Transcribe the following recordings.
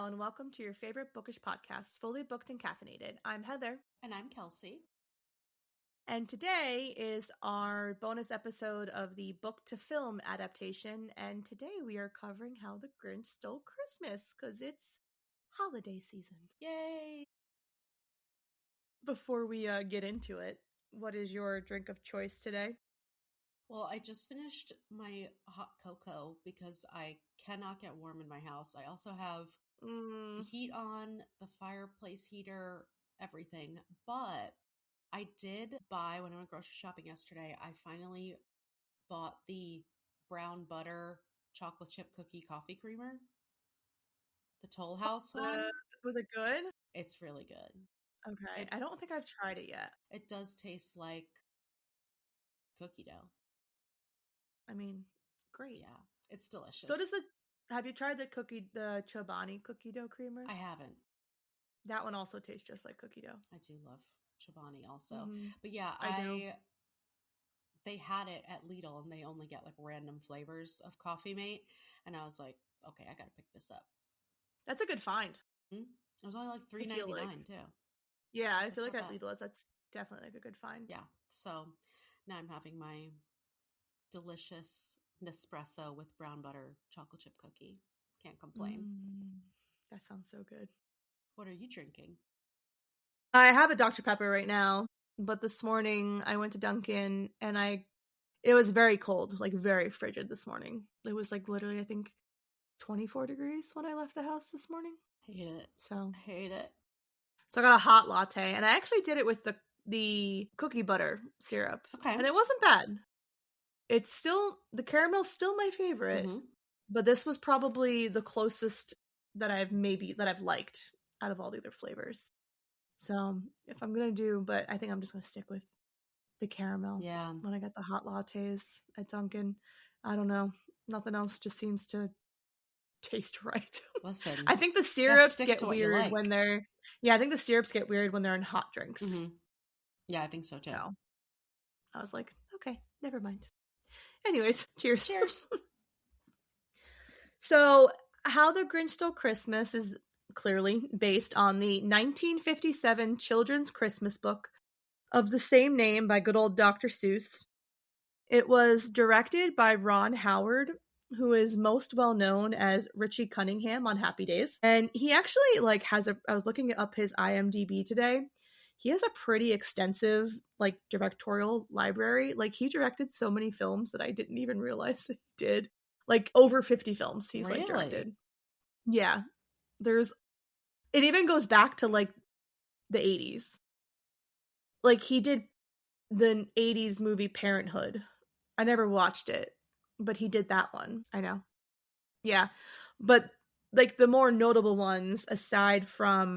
and welcome to your favorite bookish podcast, Fully Booked and Caffeinated. I'm Heather. And I'm Kelsey. And today is our bonus episode of the book to film adaptation. And today we are covering How the Grinch Stole Christmas because it's holiday season. Yay! Before we get into it, what is your drink of choice today? Well, I just finished my hot cocoa because I cannot get warm in my house. I also have the heat on, the fireplace heater, everything. But I did buy, when I went grocery shopping yesterday, I finally bought the brown butter chocolate chip cookie coffee creamer. The Toll House one. Was it good? It's really good. Okay. I don't think I've tried it yet. It does taste like cookie dough. I mean, great. Yeah, it's delicious. So have you tried the Chobani cookie dough creamer? I haven't. That one also tastes just like cookie dough. I do love Chobani also. But yeah, they had it at Lidl and they only get like random flavors of Coffee Mate. And I was like, okay, I got to pick this up. That's a good find. It was only like $3.99 too. Yeah, I feel like at Lidl, that's definitely like a good find. Yeah. So now I'm having my delicious Nespresso with brown butter chocolate chip cookie. Can't complain. That sounds so good. What are you drinking? I have a Dr. Pepper right now, but this morning I went to Dunkin' and it was very cold, like very frigid this morning. It was like literally, I think, 24 degrees when I left the house this morning. Hate it. So hate it. So I got a hot latte, and I actually did it with the cookie butter syrup. Okay. And it wasn't bad. It's still, the caramel's still my favorite, but this was probably the closest that I've liked out of all the other flavors. So if I'm going to but I think I'm just going to stick with the caramel. Yeah. When I got the hot lattes at Dunkin', I don't know. Nothing else just seems to taste right. Listen, I think the syrups get weird when they're, I think the syrups get weird when they're in hot drinks. Yeah, I think so too. So I was like, okay, never mind. Anyways, cheers. Cheers. So, How the Grinch Stole Christmas is clearly based on the 1957 children's Christmas book of the same name by good old Dr. Seuss. It was directed by Ron Howard, who is most well known as Richie Cunningham on Happy Days. And he actually I was looking up his IMDb today. He has a pretty extensive directorial library. He directed so many films that I didn't even realize that he did. Over 50 films he's directed. Yeah. It even goes back to the 80s. He did the 80s movie Parenthood. I never watched it, but he did that one. I know. Yeah. But the more notable ones aside from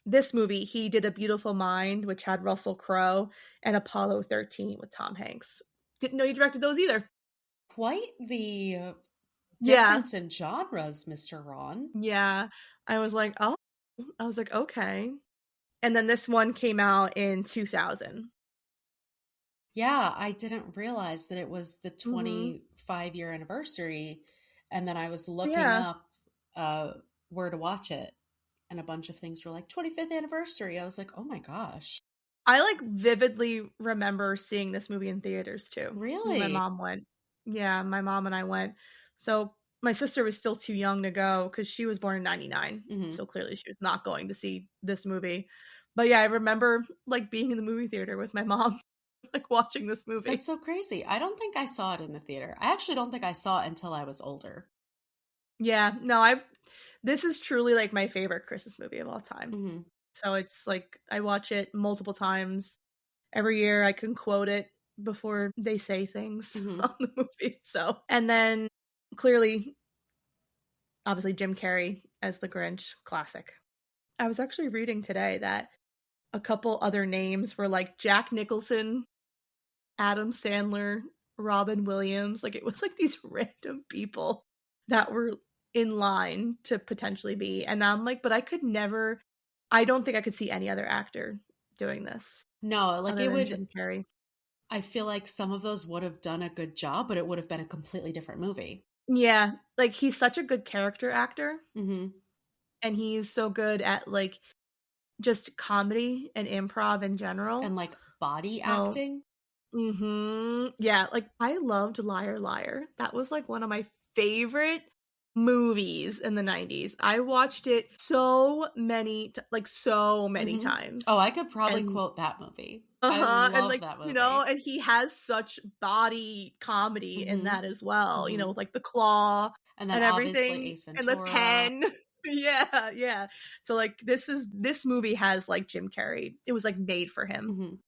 this movie, he did A Beautiful Mind, which had Russell Crowe, and Apollo 13 with Tom Hanks. Didn't know you directed those either. Quite the difference in genres, Mr. Ron. Yeah. I was like, oh. I was like, okay. And then this one came out in 2000. Yeah, I didn't realize that it was the 25-year anniversary. And then I was looking up where to watch it. And a bunch of things were 25th anniversary. I was like, oh my gosh. I vividly remember seeing this movie in theaters too. Really? My mom went. Yeah, my mom and I went. So my sister was still too young to go because she was born in 99. So clearly she was not going to see this movie. But yeah, I remember being in the movie theater with my mom, watching this movie. That's so crazy. I don't think I saw it in the theater. I actually don't think I saw it until I was older. Yeah, no, this is truly my favorite Christmas movie of all time. So it's I watch it multiple times every year. I can quote it before they say things on the movie. So, and then clearly, obviously Jim Carrey as the Grinch, classic. I was actually reading today that a couple other names were Jack Nicholson, Adam Sandler, Robin Williams. It was these random people that were in line to potentially be. And I'm but I don't think I could see any other actor doing this. No, it would. Jim Carrey. I feel like some of those would have done a good job, but it would have been a completely different movie. Yeah. He's such a good character actor. And he's so good at like just comedy and improv in general. And like body so, acting. Yeah, like I loved Liar Liar. That was like one of my favorite movies in the 90s. I watched it so many times. Oh, I could probably And quote that movie. I and love like, that you movie. know, and he has such body comedy in that as well, you know, with like the claw and then and obviously everything Ace and the Ventura. pen. Yeah. So like this movie has like Jim Carrey. It was like made for him.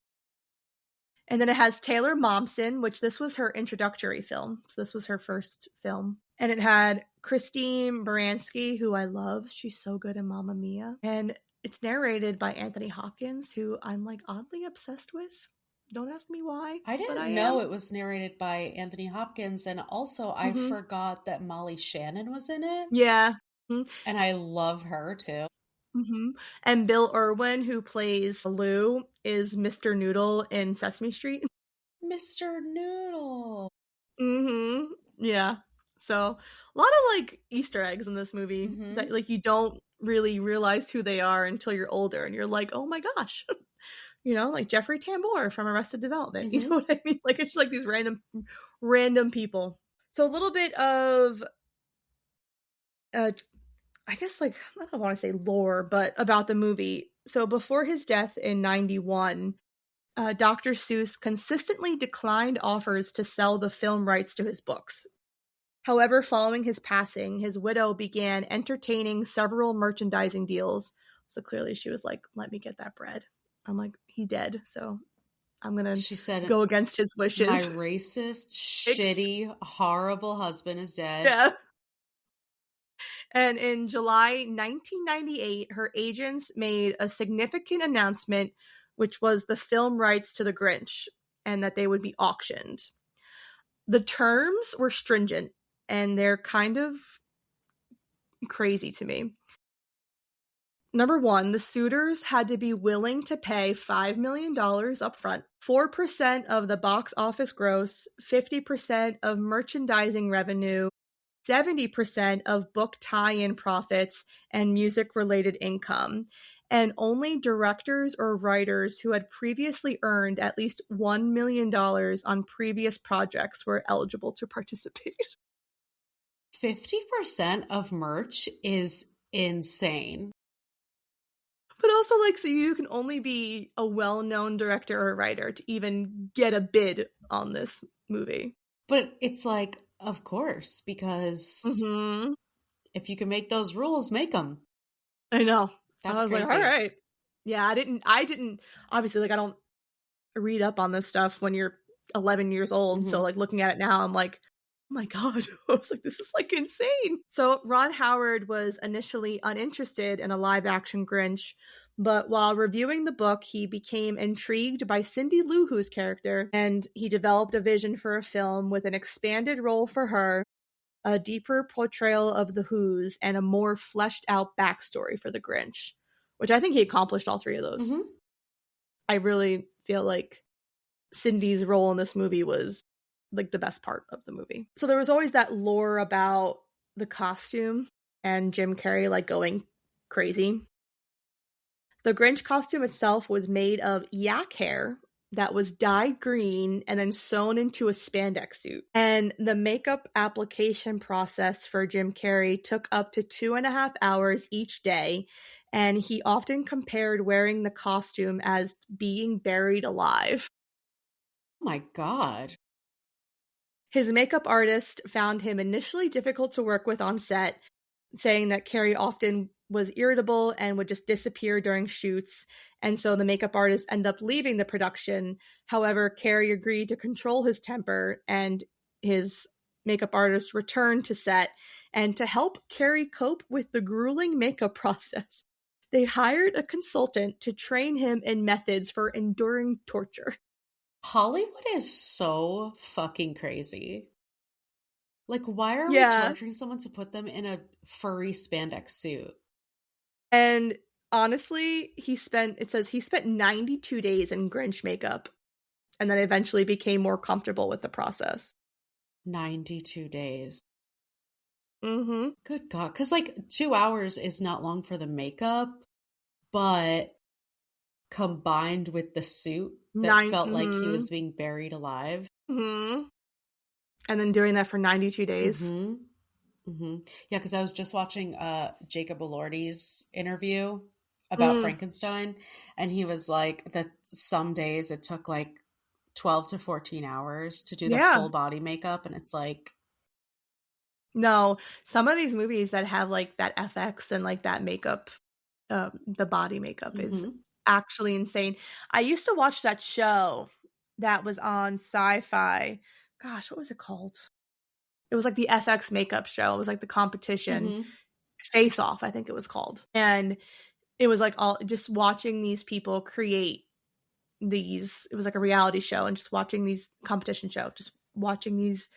And then it has Taylor Momsen, which this was her introductory film. So this was her first film. And it had Christine Baranski, who I love. She's so good in Mamma Mia. And it's narrated by Anthony Hopkins, who I'm like oddly obsessed with. Don't ask me why. I didn't know it was narrated by Anthony Hopkins. And also, I forgot that Molly Shannon was in it. Yeah. And I love her too. And Bill Irwin, who plays Lou, is Mr. Noodle in Sesame Street. Mr. Noodle. Yeah. So a lot of like Easter eggs in this movie that like you don't really realize who they are until you're older and you're like, oh my gosh. You know, like Jeffrey Tambor from Arrested Development. You know what I mean? Like it's like these random people. So a little bit of I guess like I don't want to say lore, but about the movie. So before his death in 91, Dr. Seuss consistently declined offers to sell the film rights to his books. However, following his passing, his widow began entertaining several merchandising deals. So clearly she was like, let me get that bread. I'm like, he's dead, so I'm going to go against his wishes. My racist, shitty, horrible husband is dead. Yeah. And in July 1998, her agents made a significant announcement, which was the film rights to The Grinch, and that they would be auctioned. The terms were stringent, and they're kind of crazy to me. Number one, the suitors had to be willing to pay $5 million up front, 4% of the box office gross, 50% of merchandising revenue, 70% of book tie-in profits, and music-related income. And only directors or writers who had previously earned at least $1 million on previous projects were eligible to participate. 50% of merch is insane. But also, like, so you can only be a well-known director or writer to even get a bid on this movie. But it's like, of course, because if you can make those rules, make them. I know. That's I was crazy. like, all right. Yeah, I didn't, obviously, like, I don't read up on this stuff when you're 11 years old. So, like, looking at it now, I'm like, oh my God. I was like, this is, like, insane. So, Ron Howard was initially uninterested in a live-action Grinch, but while reviewing the book, he became intrigued by Cindy Lou Who's character, and he developed a vision for a film with an expanded role for her, a deeper portrayal of the Who's, and a more fleshed out backstory for the Grinch, which I think he accomplished all three of those. I really feel like Cindy's role in this movie was like the best part of the movie. So there was always that lore about the costume and Jim Carrey like going crazy. The Grinch costume itself was made of yak hair that was dyed green and then sewn into a spandex suit. And the makeup application process for Jim Carrey took up to 2.5 hours each day. And he often compared wearing the costume as being buried alive. Oh my God. His makeup artist found him initially difficult to work with on set, saying that Carrey often was irritable and would just disappear during shoots, and so the makeup artist ended up leaving the production. However, Carrey agreed to control his temper, and his makeup artist returned to set, and to help Carrey cope with the grueling makeup process, they hired a consultant to train him in methods for enduring torture. Hollywood is so fucking crazy. Like, why are we torturing someone to put them in a furry spandex suit? And honestly, he spent 92 days in Grinch makeup and then eventually became more comfortable with the process. 92 days. Mm-hmm. Good God. Because, like, 2 hours is not long for the makeup, but combined with the suit that felt like he was being buried alive. Mm-hmm. And then doing that for 92 days. Mm-hmm. Mm-hmm. Yeah, because I was just watching Jacob Elordi's interview about Frankenstein, and he was like that some days it took like 12 to 14 hours to do the full body makeup, and it's like, no, some of these movies that have like that FX and like that makeup, the body makeup is actually insane. I used to watch that show that was on Sci-Fi. Gosh, what was it called? It was like the FX makeup show. It was like the competition. Face Off, I think it was called. And it was like all just watching these people create these, it was like a reality show, and just watching these competition show, just watching these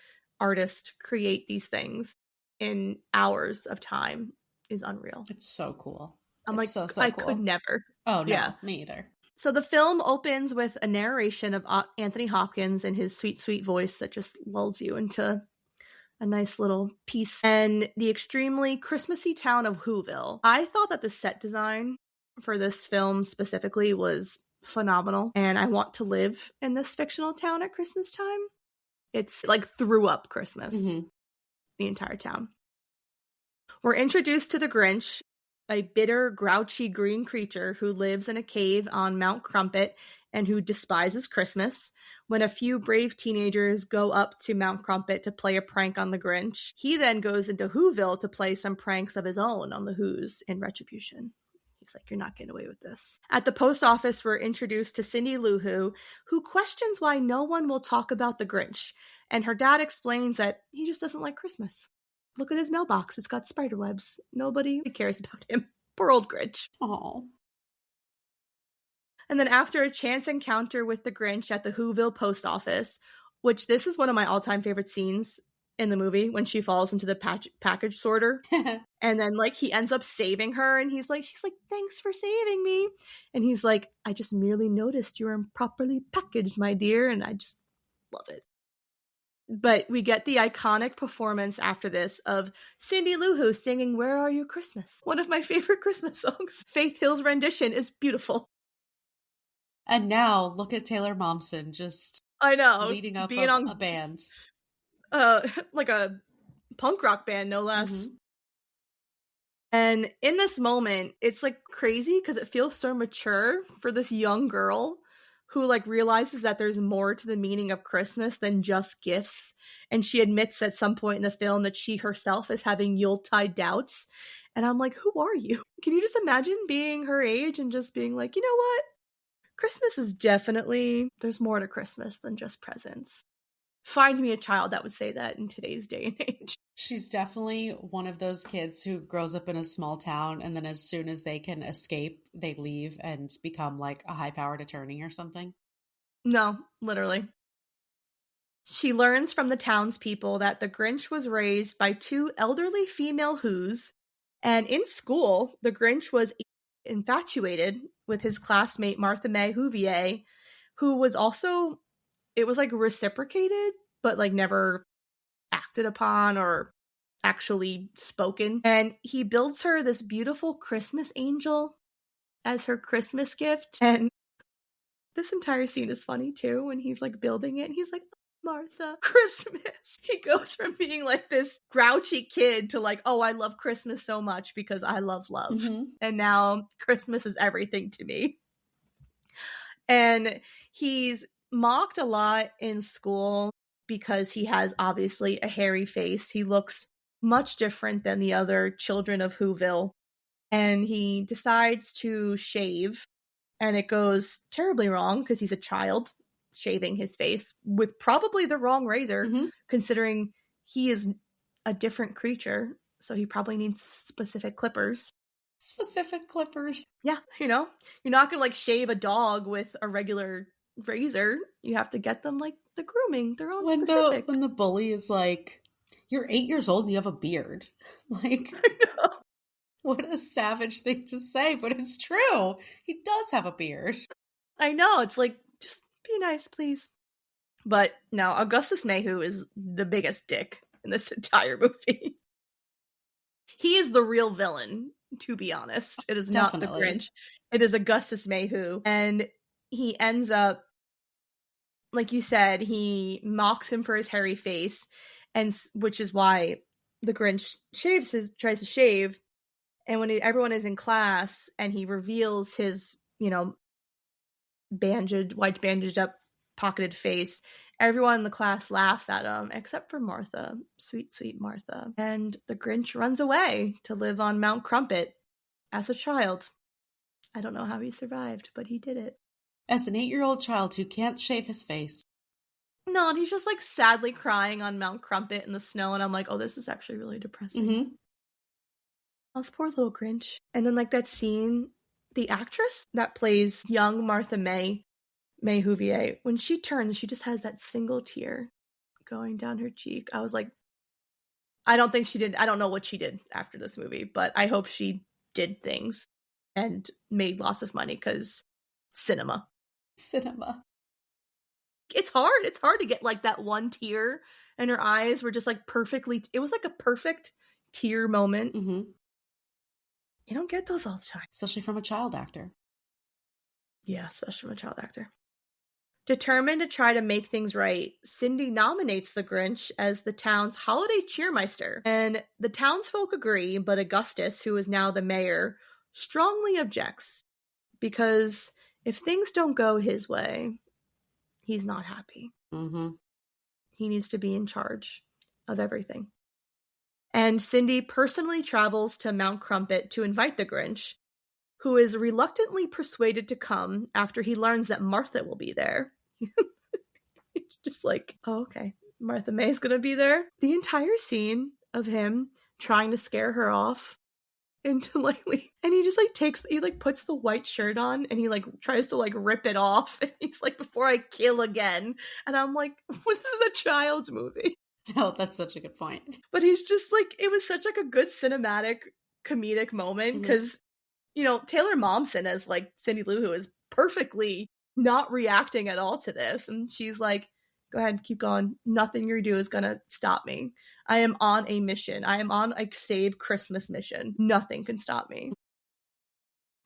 artists create these things in hours of time is unreal. It's so cool. I'm it's like, so I cool. could never. Oh, no, me either. So the film opens with a narration of Anthony Hopkins and his sweet, sweet voice that just lulls you into a nice little piece. And the extremely Christmassy town of Whoville. I thought that the set design for this film specifically was phenomenal, and I want to live in this fictional town at Christmas time. It's like threw up Christmas, the entire town. We're introduced to the Grinch, a bitter, grouchy green creature who lives in a cave on Mount Crumpet and who despises Christmas. When a few brave teenagers go up to Mount Crumpet to play a prank on the Grinch, he then goes into Whoville to play some pranks of his own on the Who's in retribution. He's like, you're not getting away with this. At the post office, we're introduced to Cindy Lou who questions why no one will talk about the Grinch. And her dad explains that he just doesn't like Christmas. Look at his mailbox. It's got spider webs. Nobody cares about him. Poor old Grinch. Oh. And then after a chance encounter with the Grinch at the Whoville post office, which this is one of my all-time favorite scenes in the movie, when she falls into the package sorter. And then like he ends up saving her, and she's like, thanks for saving me. And he's like, I just merely noticed you were improperly packaged, my dear. And I just love it. But we get the iconic performance after this of Cindy Lou Who singing Where Are You Christmas? One of my favorite Christmas songs. Faith Hill's rendition is beautiful. And now look at Taylor Momsen just leading up being on a band. Like a punk rock band, no less. And in this moment, it's like crazy because it feels so mature for this young girl who like realizes that there's more to the meaning of Christmas than just gifts. And she admits at some point in the film that she herself is having Yuletide doubts. And I'm like, who are you? Can you just imagine being her age and just being like, you know what? Christmas is definitely, there's more to Christmas than just presents. Find me a child that would say that in today's day and age. She's definitely one of those kids who grows up in a small town, and then as soon as they can escape, they leave and become like a high-powered attorney or something. No, literally. She learns from the townspeople that the Grinch was raised by two elderly female Whos, and in school, the Grinch was infatuated with his classmate Martha May Whovier, who was also, it was like reciprocated, but like never acted upon or actually spoken. And he builds her this beautiful Christmas angel as her Christmas gift. And this entire scene is funny too, when he's like building it and he's like, Martha, Christmas. He goes from being like this grouchy kid to like, oh, I love Christmas so much because I love love. And now Christmas is everything to me. And he's mocked a lot in school because he has obviously a hairy face. He looks much different than the other children of Whoville. And he decides to shave, and it goes terribly wrong because he's a child shaving his face with probably the wrong razor, considering he is a different creature. So he probably needs specific clippers. Specific clippers. Yeah, you know, you're not gonna like shave a dog with a regular razor. You have to get them like the grooming, their own specific. When the bully is like, you're 8 years old and you have a beard. Like, what a savage thing to say, but it's true. He does have a beard. I know, it's like, just be nice, please. But no, Augustus Mayhew is the biggest dick in this entire movie. He is the real villain, to be honest. It is not the Grinch. It is Augustus Mayhew. And he ends up, like you said, he mocks him for his hairy face, and which is why the Grinch tries to shave. And when everyone is in class and he reveals his, white bandaged up, pocketed face, everyone in the class laughs at him, except for Martha. Sweet, sweet Martha. And the Grinch runs away to live on Mount Crumpet as a child. I don't know how he survived, but he did it. As an 8-year-old child who can't shave his face. No, and he's just like sadly crying on Mount Crumpet in the snow, and I'm like, oh, this is actually really depressing. Mm-hmm. Oh, this poor little Grinch. And then like that scene, the actress that plays young Martha May Whovier, when she turns, she just has that single tear going down her cheek. I was like, I don't think she did. I don't know what she did after this movie, but I hope she did things and made lots of money, because cinema. It's hard. It's hard to get like that one tear, and her eyes were just like perfectly. It was like a perfect tear moment. Mm-hmm. You don't get those all the time. Especially from a child actor. Yeah, especially from a child actor. Determined to try to make things right, Cindy nominates the Grinch as the town's holiday cheermeister. And the townsfolk agree, but Augustus, who is now the mayor, strongly objects. Because if things don't go his way, he's not happy. Mm-hmm. He needs to be in charge of everything. And Cindy personally travels to Mount Crumpet to invite the Grinch, who is reluctantly persuaded to come after he learns that Martha will be there. It's just like, oh, okay, Martha May's gonna be there. The entire scene of him trying to scare her off into like, and he just like he puts the white shirt on and he like tries to like rip it off. And he's like, before I kill again. And I'm like, this is a child's movie. No, that's such a good point. But he's just like, it was such like a good cinematic comedic moment, because Taylor Momsen as like Cindy Lou Who is perfectly not reacting at all to this, and she's like, go ahead, keep going, nothing you do is gonna stop me. I am on a mission. I am on a save Christmas mission. Nothing can stop me.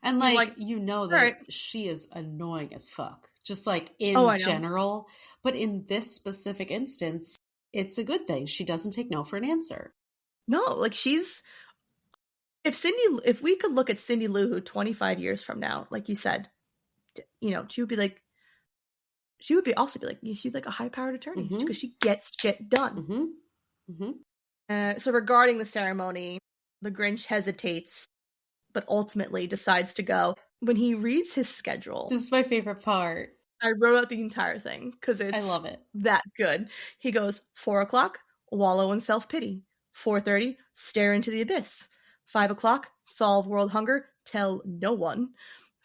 And like that right. She is annoying as fuck, just like in general, but in this specific instance it's a good thing. She doesn't take no for an answer. No, like if we could look at Cindy Lou Who 25 years from now, like you said, she would be like a high-powered attorney, because she gets shit done. So regarding the ceremony, the Grinch hesitates, but ultimately decides to go. When he reads his schedule, this is my favorite part. I wrote out the entire thing because I love it. That good. He goes 4:00, wallow in self-pity. 4:30, stare into the abyss. 5:00, solve world hunger, tell no one.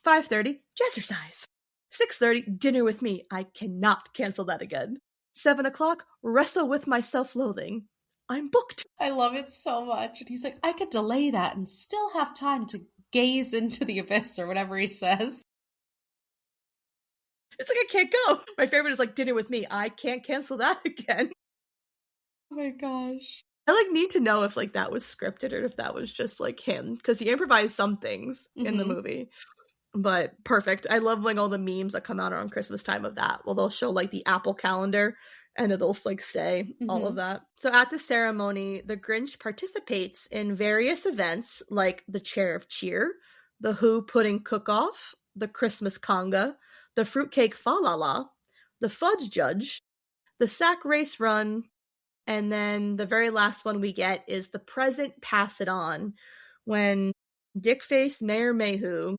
5:30, jazzercise. 6:30, dinner with me. I cannot cancel that again. 7:00, wrestle with my self-loathing. I'm booked. I love it so much. And he's like, I could delay that and still have time to gaze into the abyss, or whatever he says. It's like, I can't go. My favorite is like, dinner with me. I can't cancel that again. Oh my gosh. I need to know if that was scripted or if that was just him, because he improvised some things in the movie. But perfect. I love all the memes that come out around Christmas time of that. Well, they'll show the Apple calendar and it'll say all of that. So at the ceremony, the Grinch participates in various events like the Chair of Cheer, the Who Pudding Cook-Off, the Christmas Conga, the Fruitcake Fa-La-La, the Fudge Judge, the Sack Race Run, and then the very last one we get is the Present Pass It On, when Dickface Mayor Mayhew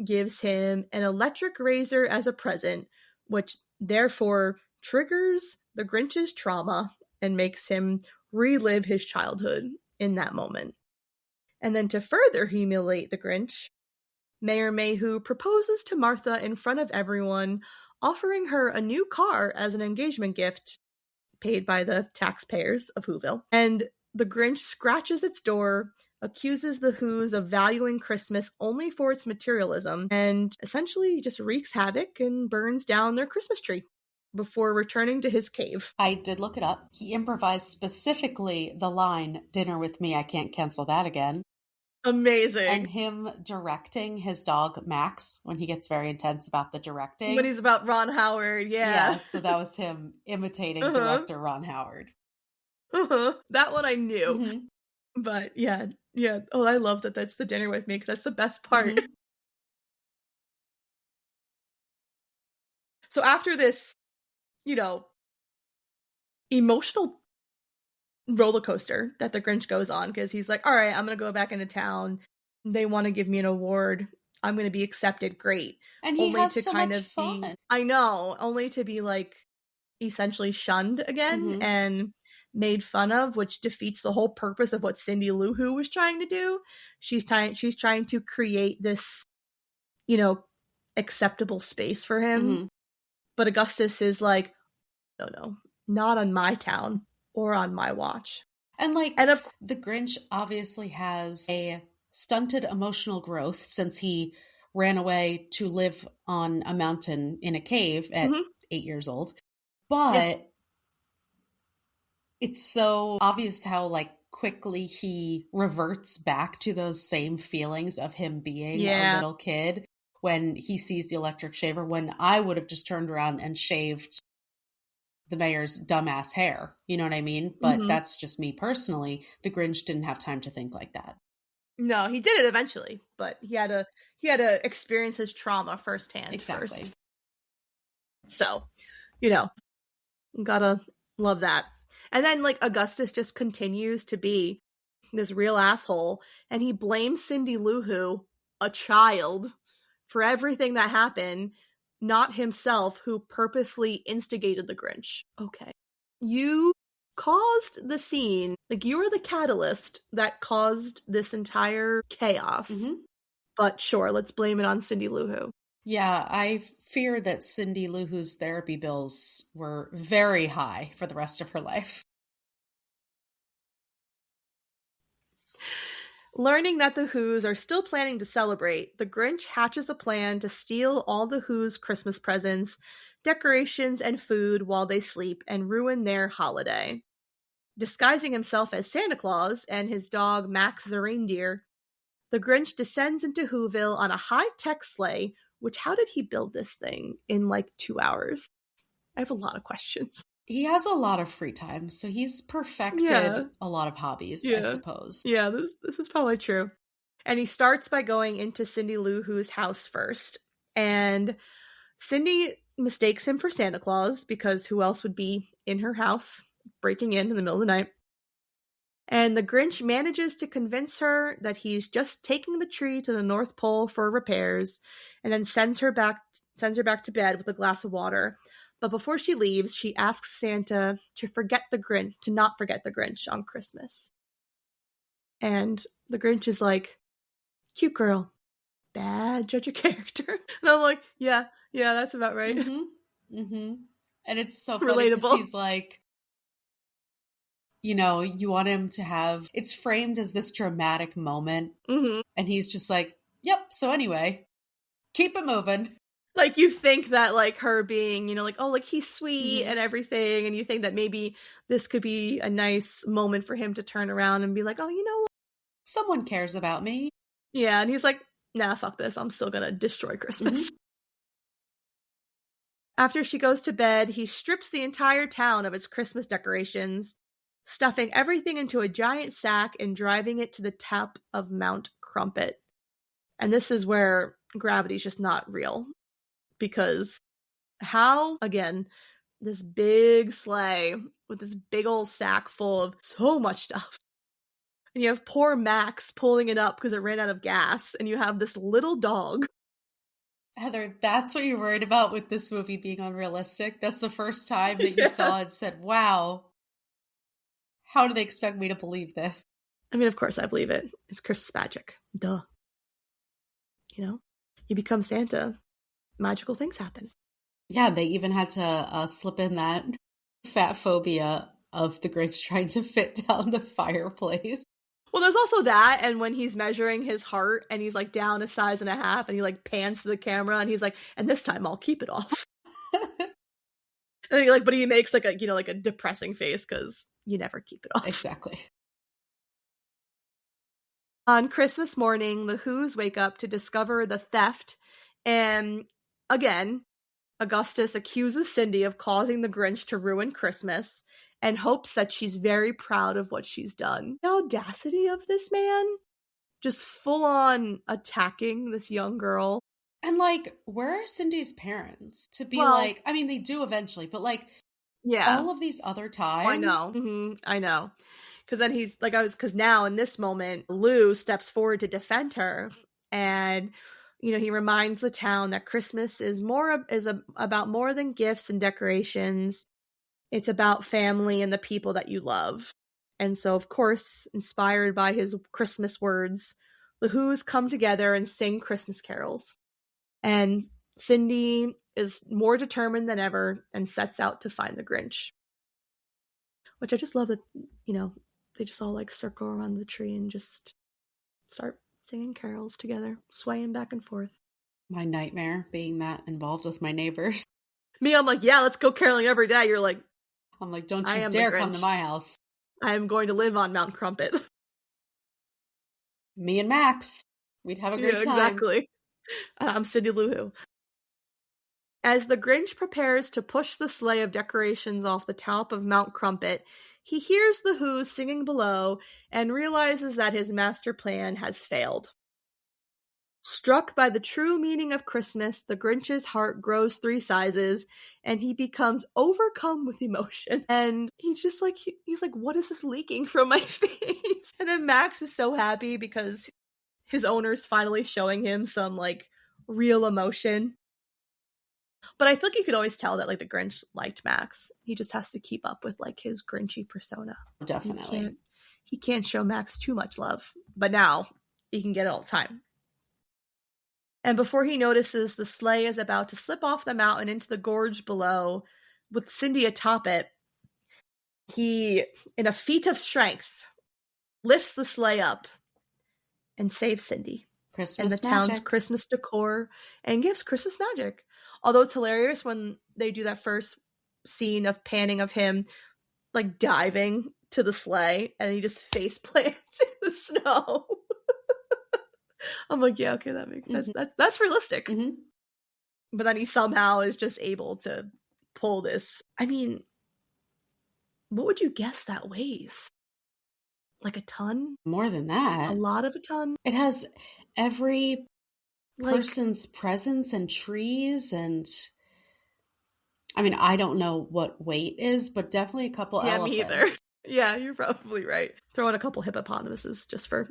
gives him an electric razor as a present, which therefore triggers the Grinch's trauma and makes him relive his childhood in that moment. And then to further humiliate the Grinch, Mayor Mayhew proposes to Martha in front of everyone, offering her a new car as an engagement gift paid by the taxpayers of Whoville. And the Grinch scratches its door, accuses the Whos of valuing Christmas only for its materialism, and essentially just wreaks havoc and burns down their Christmas tree. before returning to his cave. I did look it up. He improvised specifically the line, "Dinner with me, I can't cancel that again." Amazing. And him directing his dog, Max, when he gets very intense about the directing. When he's about Ron Howard, Yeah, so that was him imitating director Ron Howard. That one I knew. Mm-hmm. But yeah. Oh, I love that that's the dinner with me, because that's the best part. Mm-hmm. So after this, emotional roller coaster that the Grinch goes on, because he's like, all right, I'm going to go back into town. They want to give me an award. I'm going to be accepted. Great. And he has so much fun. I know, only to be like essentially shunned again and made fun of, which defeats the whole purpose of what Cindy Lou Who was trying to do. She's trying to create this, acceptable space for him. But Augustus is like, no, not on my town or on my watch. And the Grinch obviously has a stunted emotional growth since he ran away to live on a mountain in a cave at 8 years old. But it's so obvious how quickly he reverts back to those same feelings of him being a little kid when he sees the electric shaver, when I would have just turned around and shaved the mayor's dumbass hair. You know what I mean? But that's just me personally. The Grinch didn't have time to think like that. No, he did it eventually, but he had to experience his trauma firsthand. Exactly. First. So, gotta love that. And then Augustus just continues to be this real asshole, and he blames Cindy Lou Who, a child, for everything that happened, not himself, who purposely instigated the Grinch. Okay. You caused the scene. You were the catalyst that caused this entire chaos. But sure, let's blame it on Cindy Lou Who. Yeah, I fear that Cindy Lou Who's therapy bills were very high for the rest of her life. Learning that the Whos are still planning to celebrate, the Grinch hatches a plan to steal all the Whos' Christmas presents, decorations, and food while they sleep and ruin their holiday. Disguising himself as Santa Claus and his dog Max the reindeer, the Grinch descends into Whoville on a high-tech sleigh, which how did he build this thing in 2 hours? I have a lot of questions. He has a lot of free time, so he's perfected a lot of hobbies, I suppose. Yeah, this is probably true. And he starts by going into Cindy Lou Who's house first. And Cindy mistakes him for Santa Claus, because who else would be in her house breaking in the middle of the night? And the Grinch manages to convince her that he's just taking the tree to the North Pole for repairs, and then sends her back to bed with a glass of water. But before she leaves, she asks Santa to not forget the Grinch on Christmas. And the Grinch is like, cute girl, bad judge of character. And I'm like, yeah, that's about right. And it's so funny because he's like, you want him to have, it's framed as this dramatic moment. And he's just like, yep, so anyway, keep it moving. You think that, her being, he's sweet and everything, and you think that maybe this could be a nice moment for him to turn around and be like, oh, you know what? Someone cares about me. Yeah, and he's like, nah, fuck this. I'm still gonna destroy Christmas. After she goes to bed, he strips the entire town of its Christmas decorations, stuffing everything into a giant sack and driving it to the top of Mount Crumpet. And this is where gravity's just not real. Because how, again, this big sleigh with this big old sack full of so much stuff. And you have poor Max pulling it up because it ran out of gas. And you have this little dog. Heather, that's what you're worried about with this movie being unrealistic? That's the first time that you saw it and said, wow, how do they expect me to believe this? I mean, of course I believe it. It's Christmas magic. Duh. You become Santa. Magical things happen. Yeah, they even had to slip in that fat phobia of the Grinch trying to fit down the fireplace. Well, there's also that, and when he's measuring his heart and he's down a size and a half, and he pans to the camera and he's like, and this time I'll keep it off. And he, but he makes like a depressing face because you never keep it off. Exactly. On Christmas morning, the Whos wake up to discover the theft, and again, Augustus accuses Cindy of causing the Grinch to ruin Christmas and hopes that she's very proud of what she's done. The audacity of this man, just full on attacking this young girl. And where are Cindy's parents to be I mean, they do eventually, but yeah, all of these other times. I know. Mm-hmm, I know. Because then he's because now in this moment, Lou steps forward to defend her. And, he reminds the town that Christmas is about more than gifts and decorations. It's about family and the people that you love. And so, of course, inspired by his Christmas words, the Whos come together and sing Christmas carols. And Cindy is more determined than ever and sets out to find the Grinch. Which I just love that, they just all circle around the tree and just start singing carols together, swaying back and forth. My nightmare being that involved with my neighbors. Me, I'm yeah, let's go caroling every day. You're I'm don't you dare come to my house. I am going to live on Mount Crumpet. Me and Max. We'd have a great time. Exactly. I'm Cindy Lou Who. As the Grinch prepares to push the sleigh of decorations off the top of Mount Crumpet, he hears the Whos singing below and realizes that his master plan has failed. Struck by the true meaning of Christmas, the Grinch's heart grows 3 sizes, and he becomes overcome with emotion. And he's just he's what is this leaking from my face? And then Max is so happy because his owner's finally showing him some, real emotion. But I feel you could always tell that, the Grinch liked Max. He just has to keep up with, his Grinchy persona. Definitely. He can't show Max too much love. But now, he can get it all the time. And before he notices, the sleigh is about to slip off the mountain into the gorge below, with Cindy atop it. He, in a feat of strength, lifts the sleigh up and saves Cindy. Christmas and the magic. Town's Christmas decor and gives Christmas magic. Although it's hilarious when they do that first scene of panning of him diving to the sleigh and he just face plants in the snow. I'm yeah, okay, that makes sense. That's realistic. Mm-hmm. But then he somehow is just able to pull this. I mean, what would you guess that weighs? A ton? More than that. A lot of a ton? It has every person's presence and trees and... I mean, I don't know what weight is, but definitely a couple elephants. Yeah, me either. Yeah, you're probably right. Throw in a couple hippopotamuses just for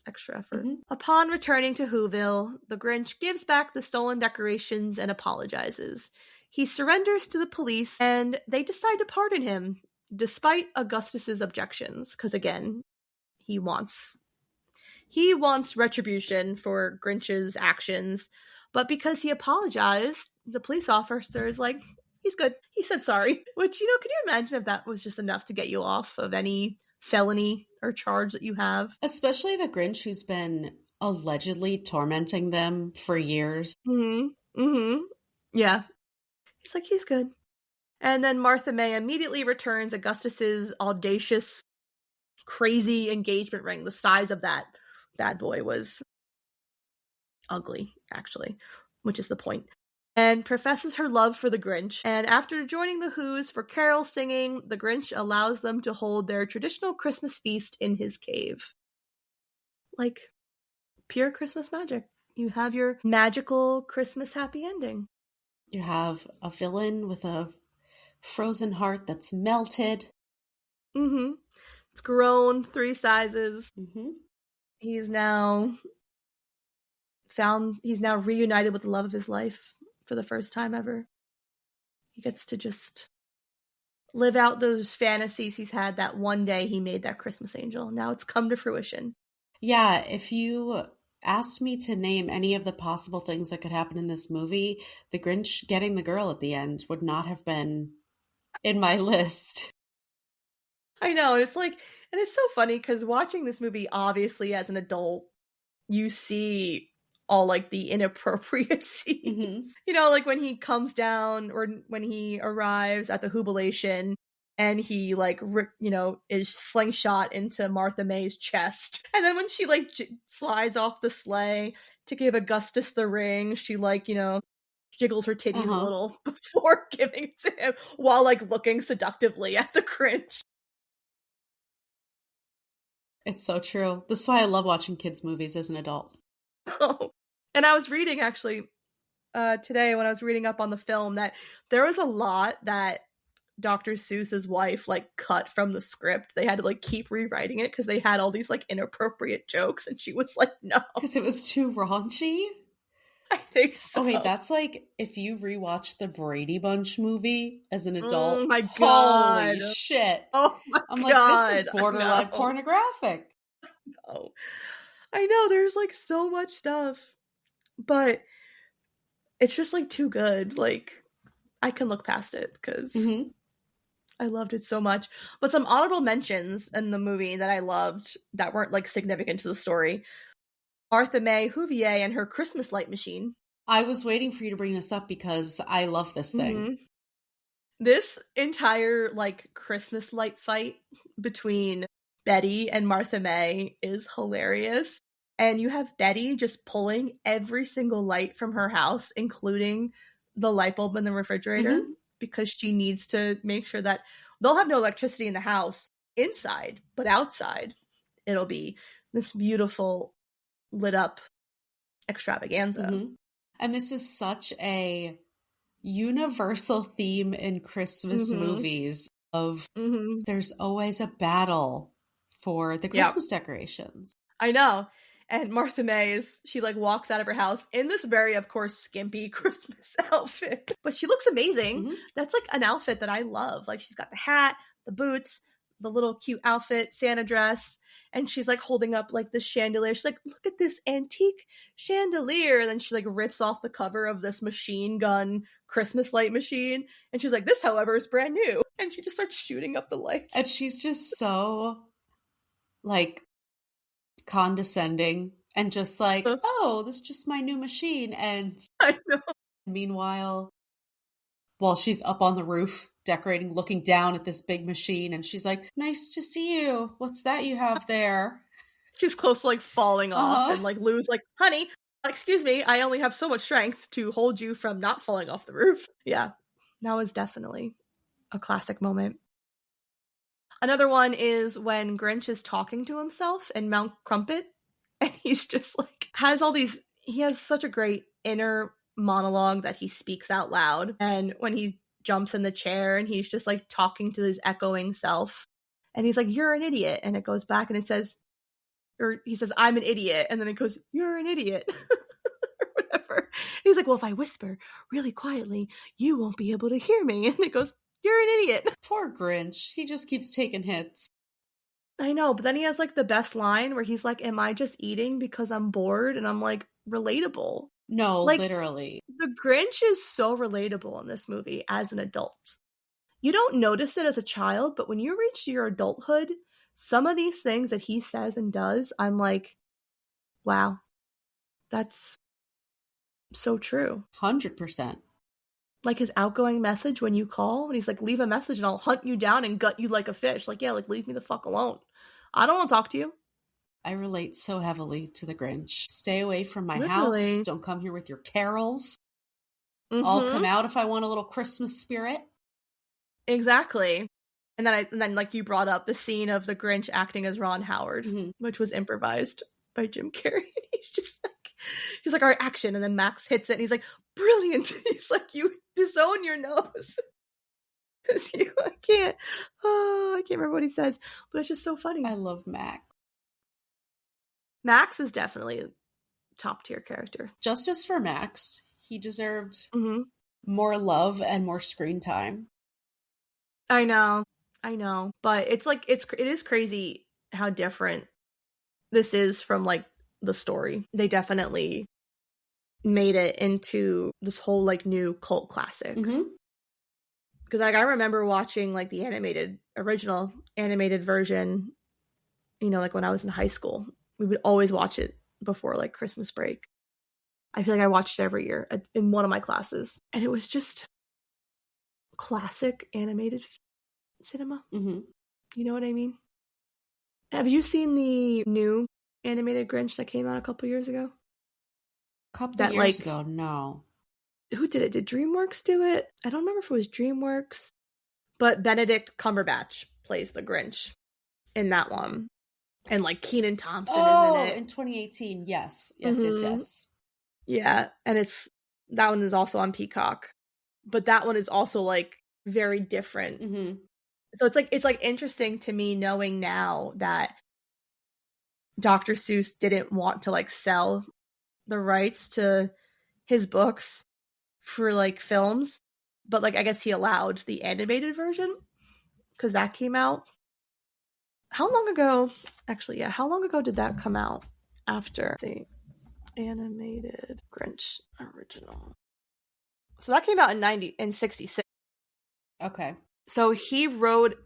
extra effort. Mm-hmm. Upon returning to Whoville, the Grinch gives back the stolen decorations and apologizes. He surrenders to the police, and they decide to pardon him, despite Augustus's objections, because again, he wants retribution for Grinch's actions, but because he apologized, the police officer is he's good. He said sorry. Which, can you imagine if that was just enough to get you off of any felony or charge that you have? Especially the Grinch who's been allegedly tormenting them for years. Mm-hmm. Mm-hmm. Yeah. He's good. And then Martha May immediately returns Augustus's audacious, crazy engagement ring. The size of that bad boy was ugly, actually, which is the point. And professes her love for the Grinch. And after joining the Whos for carol singing, the Grinch allows them to hold their traditional Christmas feast in his cave. Pure Christmas magic. You have your magical Christmas happy ending. You have a villain with a frozen heart that's melted. Mm-hmm. It's grown 3 sizes. Mm-hmm. He's now reunited with the love of his life for the first time ever. He gets to just live out those fantasies he's had that one day he made that Christmas angel. Now it's come to fruition. Yeah, if you asked me to name any of the possible things that could happen in this movie, the Grinch getting the girl at the end would not have been in my list. I know, and it's so funny because watching this movie, obviously as an adult, you see all like the inappropriate scenes. Mm-hmm. You know, like when he comes down or when he arrives at the jubilation and he like is slingshot into Martha May's chest, and then when she like slides off the sleigh to give Augustus the ring, she like jiggles her titties a little before giving it to him while like looking seductively at the Grinch. It's so true. This is why I love watching kids' movies as an adult. Oh. And I was reading actually today when I was reading up on the film that there was a lot that Dr. Seuss's wife like cut from the script. They had to like keep rewriting it because they had all these like inappropriate jokes, and she was like, no. Because it was too raunchy? I think so. Okay, that's like if you rewatch the Brady Bunch movie as an adult. Oh my God. Holy shit. Oh my I'm God. like, this is borderline pornographic. No. I know, there's like so much stuff, but it's just like too good. Like, I can look past it because I loved it so much. But some honorable mentions in the movie that I loved that weren't like significant to the story: Martha May Huvier and her Christmas light machine. I was waiting for you to bring this up because I love this thing. This entire like Christmas light fight between Betty and Martha May is hilarious. And you have Betty just pulling every single light from her house, including the light bulb in the refrigerator, because she needs to make sure that they'll have no electricity in the house inside, but outside it'll be this beautiful lit up extravaganza. And this is such a universal theme in Christmas movies of there's always a battle for the Christmas decorations. I know. And Martha May she like walks out of her house in this very, of course, skimpy Christmas outfit. But she looks amazing. That's like an outfit that I love. Like she's got the hat, the boots, the little cute outfit, Santa dress. And she's like holding up like this chandelier. She's like, look at this antique chandelier. And then she like rips off the cover of this machine gun Christmas light machine. And she's like, this, however, is brand new. And she just starts shooting up the lights. And she's just so like condescending and just like, oh, this is just my new machine. And I know. Meanwhile, while she's up on the roof decorating, looking down at this big machine, and she's like, nice to see you. What's that you have there? She's close to like falling off, and like Lou's like, honey, excuse me, I only have so much strength to hold you from not falling off the roof. Yeah, that was definitely a classic moment. Another one is when Grinch is talking to himself in Mount Crumpet, and he's just like, he has such a great inner monologue that he speaks out loud. And when he jumps in the chair and he's just like talking to his echoing self, and he's like, you're an idiot. And it goes back and it says, or he says, I'm an idiot. And then it goes, you're an idiot. Or whatever. He's like, well, if I whisper really quietly, you won't be able to hear me. And it goes, you're an idiot. Poor Grinch. He just keeps taking hits. I know, but then he has like the best line where he's like, am I just eating because I'm bored? And I'm like, relatable. No, like, literally. The Grinch is so relatable in this movie as an adult. You don't notice it as a child, but when you reach your adulthood, some of these things that he says and does, I'm like, wow, that's so true. 100%. Like his outgoing message when you call, and he's like, leave a message and I'll hunt you down and gut you like a fish. Like, yeah, like leave me the fuck alone. I don't want to talk to you. I relate so heavily to the Grinch. Stay away from my house. Don't come here with your carols. I'll come out if I want a little Christmas spirit. Exactly. And then like you brought up the scene of the Grinch acting as Ron Howard, which was improvised by Jim Carrey. He's like, all right, action. And then Max hits it and he's like, brilliant. He's like, you disown your nose. I can't remember what he says, but it's just so funny. I love Max. Max is definitely a top tier character. Justice for Max. He deserved more love and more screen time. I know. But it's like, it is crazy how different this is from like the story. They definitely made it into this whole like new cult classic. Because like I remember watching like the original animated version, you know, like when I was in high school. We would always watch it before like Christmas break. I feel like I watched it every year in one of my classes. And it was just classic animated cinema. Mm-hmm. You know what I mean? Have you seen the new animated Grinch that came out a couple years ago? A couple years ago, no. Who did it? Did DreamWorks do it? I don't remember if it was DreamWorks. But Benedict Cumberbatch plays the Grinch in that one. And like Kenan Thompson is in it. In 2018, yes. Yes. Yeah, and that one is also on Peacock. But that one is also like very different. Mm-hmm. So it's like interesting to me knowing now that Dr. Seuss didn't want to like sell the rights to his books for like films, but like I guess he allowed the animated version because that came out. How long ago? Actually, yeah, how long ago did that come out? After, let's see, animated Grinch original. So that came out in 66. Okay. So he wrote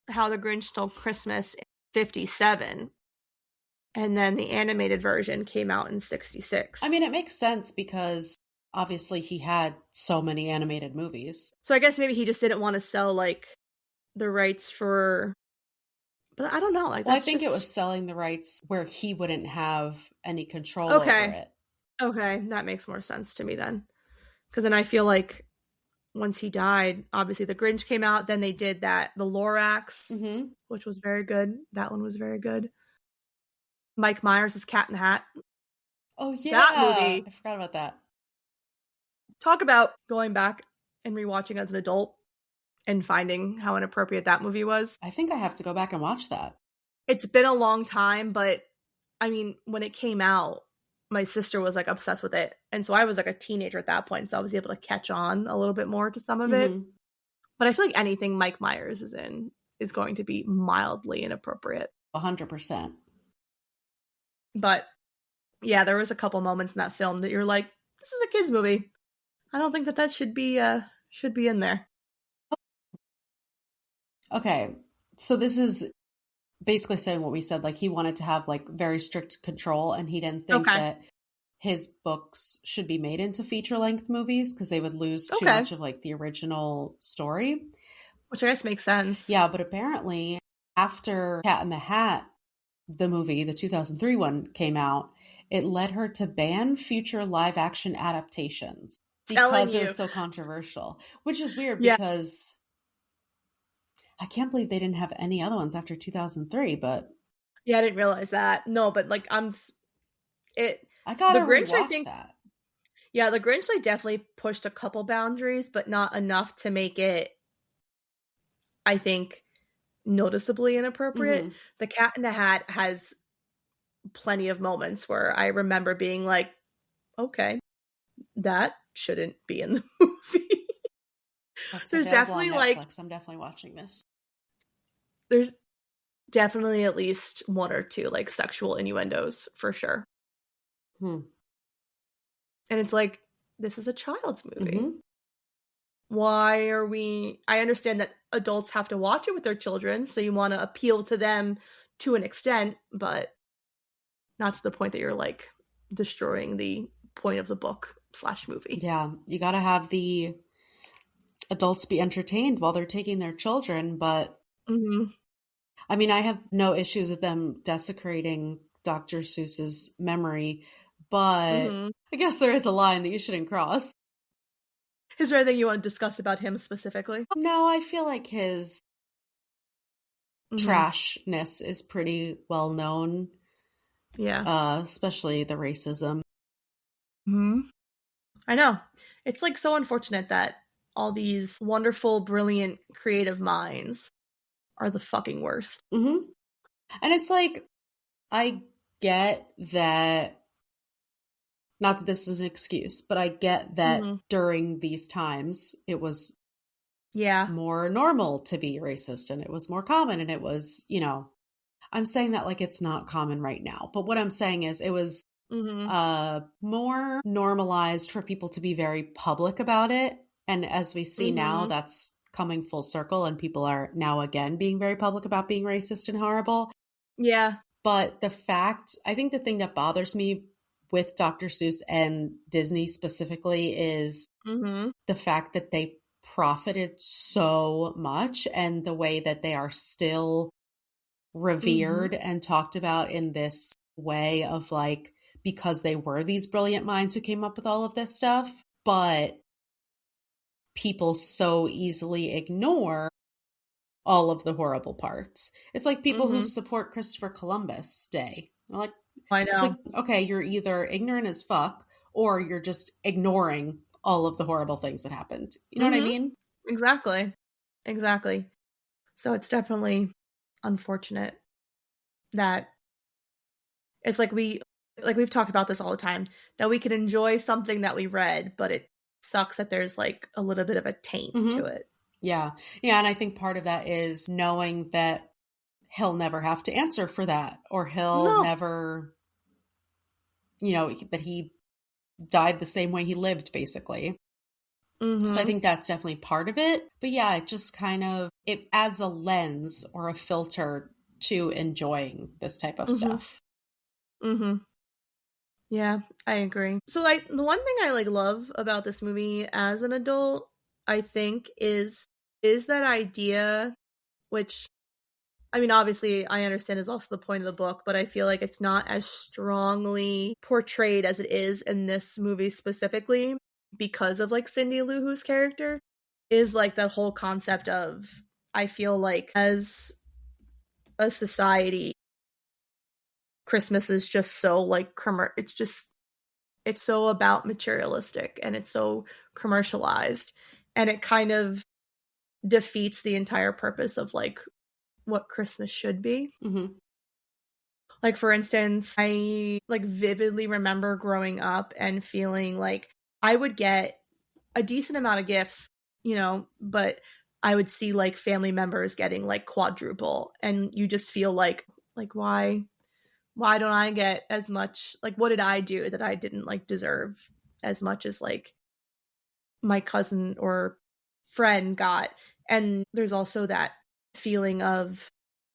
How the Grinch Stole Christmas in 57. And then the animated version came out in 66. I mean, it makes sense because obviously he had so many animated movies. So I guess maybe he just didn't want to sell like the rights for, but I don't know. Like, well, I think it was selling the rights where he wouldn't have any control over it. Okay, that makes more sense to me then. Because then I feel like once he died, obviously the Grinch came out. Then they did the Lorax, which was very good. That one was very good. Mike Myers' Cat in the Hat. Oh, yeah. That movie. I forgot about that. Talk about going back and rewatching as an adult and finding how inappropriate that movie was. I think I have to go back and watch that. It's been a long time, but I mean, when it came out, my sister was like obsessed with it. And so I was like a teenager at that point. So I was able to catch on a little bit more to some of it. But I feel like anything Mike Myers is in is going to be mildly inappropriate. 100%. But yeah, there was a couple moments in that film that you're like, this is a kid's movie. I don't think that should be in there. Okay. So this is basically saying what we said. Like he wanted to have like very strict control and he didn't think that his books should be made into feature-length movies because they would lose too much of like the original story. Which I guess makes sense. Yeah, but apparently after Cat in the Hat, the movie, the 2003 one came out, it led her to ban future live-action adaptations because it was so controversial, which is weird because I can't believe they didn't have any other ones after 2003, but... Yeah, I didn't realize that. No, but like, I gotta rewatch that. Yeah, the Grinch like definitely pushed a couple boundaries, but not enough to make it, I think, noticeably inappropriate. The Cat in the Hat has plenty of moments where I remember being like, okay, that shouldn't be in the movie. There's definitely like, I'm definitely watching this. There's definitely at least one or two like sexual innuendos for sure. And it's like, this is a child's movie. Why are we... I understand that adults have to watch it with their children, so you want to appeal to them to an extent, but not to the point that you're like destroying the point of the book / movie. Yeah, you gotta have the adults be entertained while they're taking their children, but I mean, I have no issues with them desecrating Dr. Seuss's memory, but I guess there is a line that you shouldn't cross. Is there anything you want to discuss about him specifically? No, I feel like his trashness is pretty well known. Yeah. Especially the racism. I know. It's like so unfortunate that all these wonderful, brilliant, creative minds are the fucking worst. And it's like, I get that, not that this is an excuse, but I get that during these times, it was more normal to be racist and it was more common and it was, you know, I'm saying that like it's not common right now. But what I'm saying is it was more normalized for people to be very public about it. And as we see now, that's coming full circle and people are now again being very public about being racist and horrible. Yeah. But I think the thing that bothers me with Dr. Seuss and Disney specifically is the fact that they profited so much, and the way that they are still revered and talked about in this way of like, because they were these brilliant minds who came up with all of this stuff, but people so easily ignore all of the horrible parts. It's like people who support Christopher Columbus Day. They're like, I know. It's like, okay, you're either ignorant as fuck or you're just ignoring all of the horrible things that happened. You know what I mean? Exactly. So it's definitely unfortunate that it's like we've talked about this all the time, that we can enjoy something that we read, but it sucks that there's like a little bit of a taint to it. Yeah. And I think part of that is knowing that he'll never have to answer for that, or he'll never, that he died the same way he lived, basically. So I think that's definitely part of it. But yeah, it just kind of, it adds a lens or a filter to enjoying this type of stuff. Yeah, I agree. So like the one thing I like love about this movie as an adult, I think is that idea, which I mean, obviously I understand is also the point of the book, but I feel like it's not as strongly portrayed as it is in this movie specifically because of like Cindy Lou Who's character, is like the whole concept of, I feel like as a society, Christmas is just so like it's so about materialistic and it's so commercialized, and it kind of defeats the entire purpose of like what Christmas should be. Like, for instance, I like vividly remember growing up and feeling like I would get a decent amount of gifts, but I would see like family members getting like quadruple, and you just feel like why don't I get as much? Like, what did I do that I didn't like deserve as much as like my cousin or friend got? And there's also that feeling of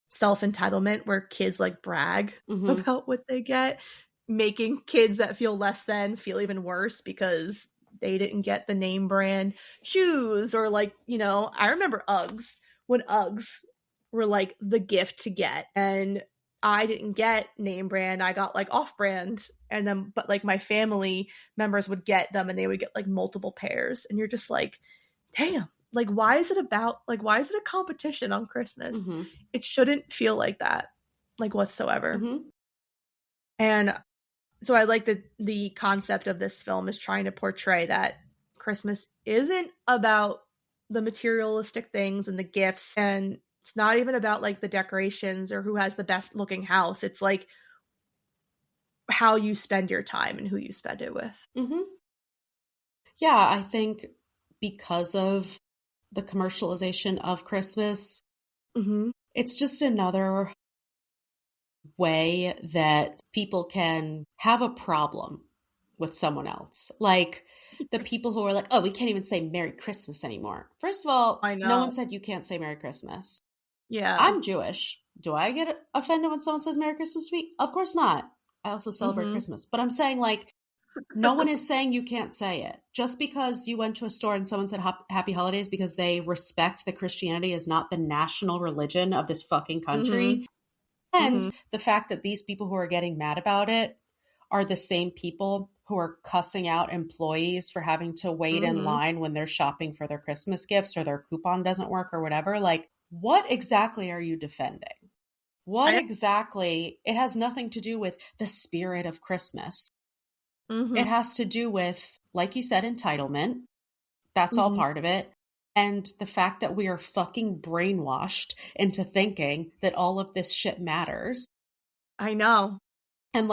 self-entitlement where kids like brag about what they get, making kids that feel less than feel even worse because they didn't get the name brand shoes, or like, I remember Uggs, when Uggs were like the gift to get, and I didn't get name brand, I got like off brand, and then but like my family members would get them and they would get like multiple pairs, and you're just like, damn, like why is it a competition on Christmas? It shouldn't feel like that, like whatsoever. And so I like that the concept of this film is trying to portray that Christmas isn't about the materialistic things and the gifts, and it's not even about like the decorations or who has the best looking house. It's like how you spend your time and who you spend it with. Yeah, I think because of the commercialization of Christmas, it's just another way that people can have a problem with someone else. Like the people who are like, oh, we can't even say Merry Christmas anymore. First of all, no one said you can't say Merry Christmas. Yeah. I'm Jewish. Do I get offended when someone says Merry Christmas to me? Of course not. I also celebrate Christmas. But I'm saying, like, no one is saying you can't say it. Just because you went to a store and someone said Happy Holidays because they respect that Christianity is not the national religion of this fucking country. And the fact that these people who are getting mad about it are the same people who are cussing out employees for having to wait in line when they're shopping for their Christmas gifts or their coupon doesn't work or whatever. Like, what exactly are you defending? What exactly? It has nothing to do with the spirit of Christmas. It has to do with, like you said, entitlement. That's all part of it. And the fact that we are fucking brainwashed into thinking that all of this shit matters. I know. And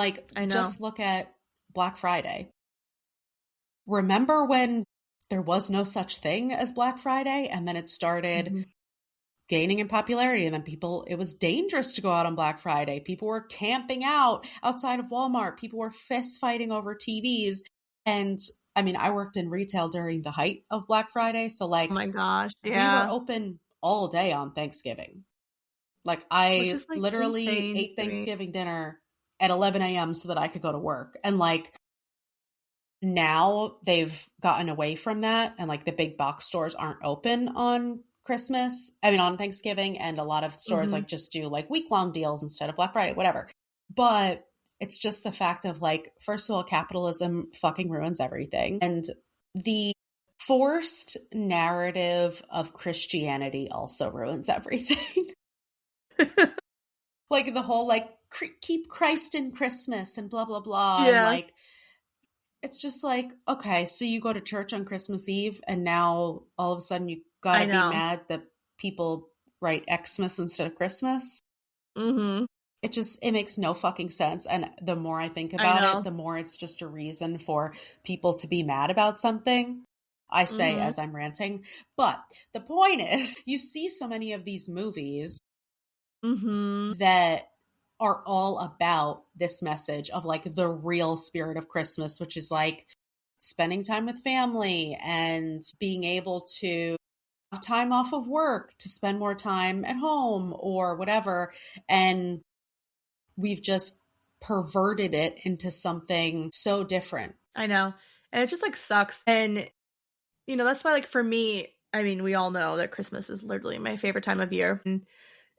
just look at Black Friday. Remember when there was no such thing as Black Friday, and then it started gaining in popularity, and then it was dangerous to go out on Black Friday. People were camping out outside of Walmart. People were fist fighting over TVs. And I mean, I worked in retail during the height of Black Friday. So like, oh my gosh, yeah, we were open all day on Thanksgiving. Like I literally ate Thanksgiving dinner at 11 a.m. so that I could go to work. And like now they've gotten away from that, and like the big box stores aren't open on Christmas. I mean, on Thanksgiving, and a lot of stores like just do like week-long deals instead of Black Friday, whatever. But it's just the fact of like, first of all, capitalism fucking ruins everything. And the forced narrative of Christianity also ruins everything. Like the whole like keep Christ in Christmas and blah, blah, blah. Yeah. And like, it's just like, okay, so you go to church on Christmas Eve and now all of a sudden you gotta be mad that people write Xmas instead of Christmas. It makes no fucking sense. And the more I think about it, the more it's just a reason for people to be mad about something. I say as I'm ranting. But the point is, you see so many of these movies that are all about this message of like the real spirit of Christmas, which is like spending time with family and being able to have time off of work to spend more time at home or whatever. And we've just perverted it into something so different. I know. And it just like sucks. And, you know, that's why like for me, I mean, we all know that Christmas is literally my favorite time of year. And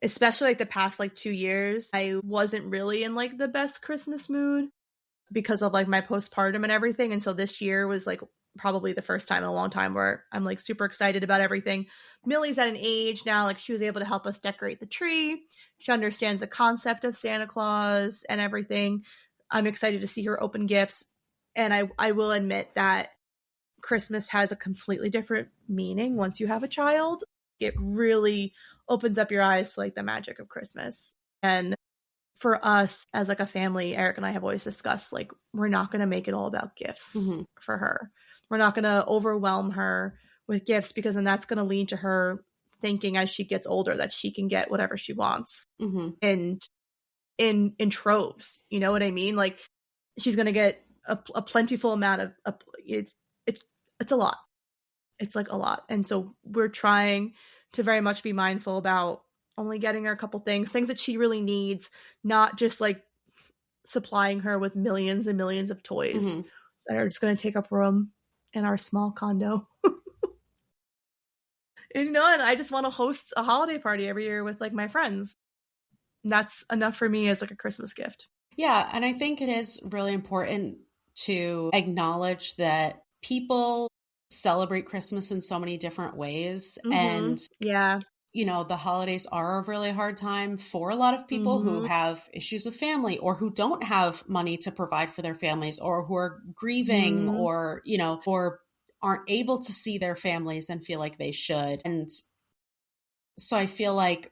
especially like the past like 2 years, I wasn't really in like the best Christmas mood because of like my postpartum and everything. And so this year was like probably the first time in a long time where I'm like super excited about everything. Millie's at an age now, like she was able to help us decorate the tree. She understands the concept of Santa Claus and everything. I'm excited to see her open gifts. And I will admit that Christmas has a completely different meaning once you have a child. It really opens up your eyes to like the magic of Christmas. And for us as like a family, Eric and I have always discussed like we're not going to make it all about gifts for her. We're not going to overwhelm her with gifts because then that's going to lead to her thinking as she gets older that she can get whatever she wants and in troves. You know what I mean? Like she's going to get a plentiful amount of it's a lot. It's like a lot. And so we're trying to very much be mindful about only getting her a couple things that she really needs, not just like supplying her with millions and millions of toys that are just going to take up room in our small condo. And, you know, and I just want to host a holiday party every year with like my friends. And that's enough for me as like a Christmas gift. Yeah. And I think it is really important to acknowledge that people celebrate Christmas in so many different ways. And you know, the holidays are a really hard time for a lot of people who have issues with family or who don't have money to provide for their families or who are grieving or, you know, or aren't able to see their families and feel like they should. And so I feel like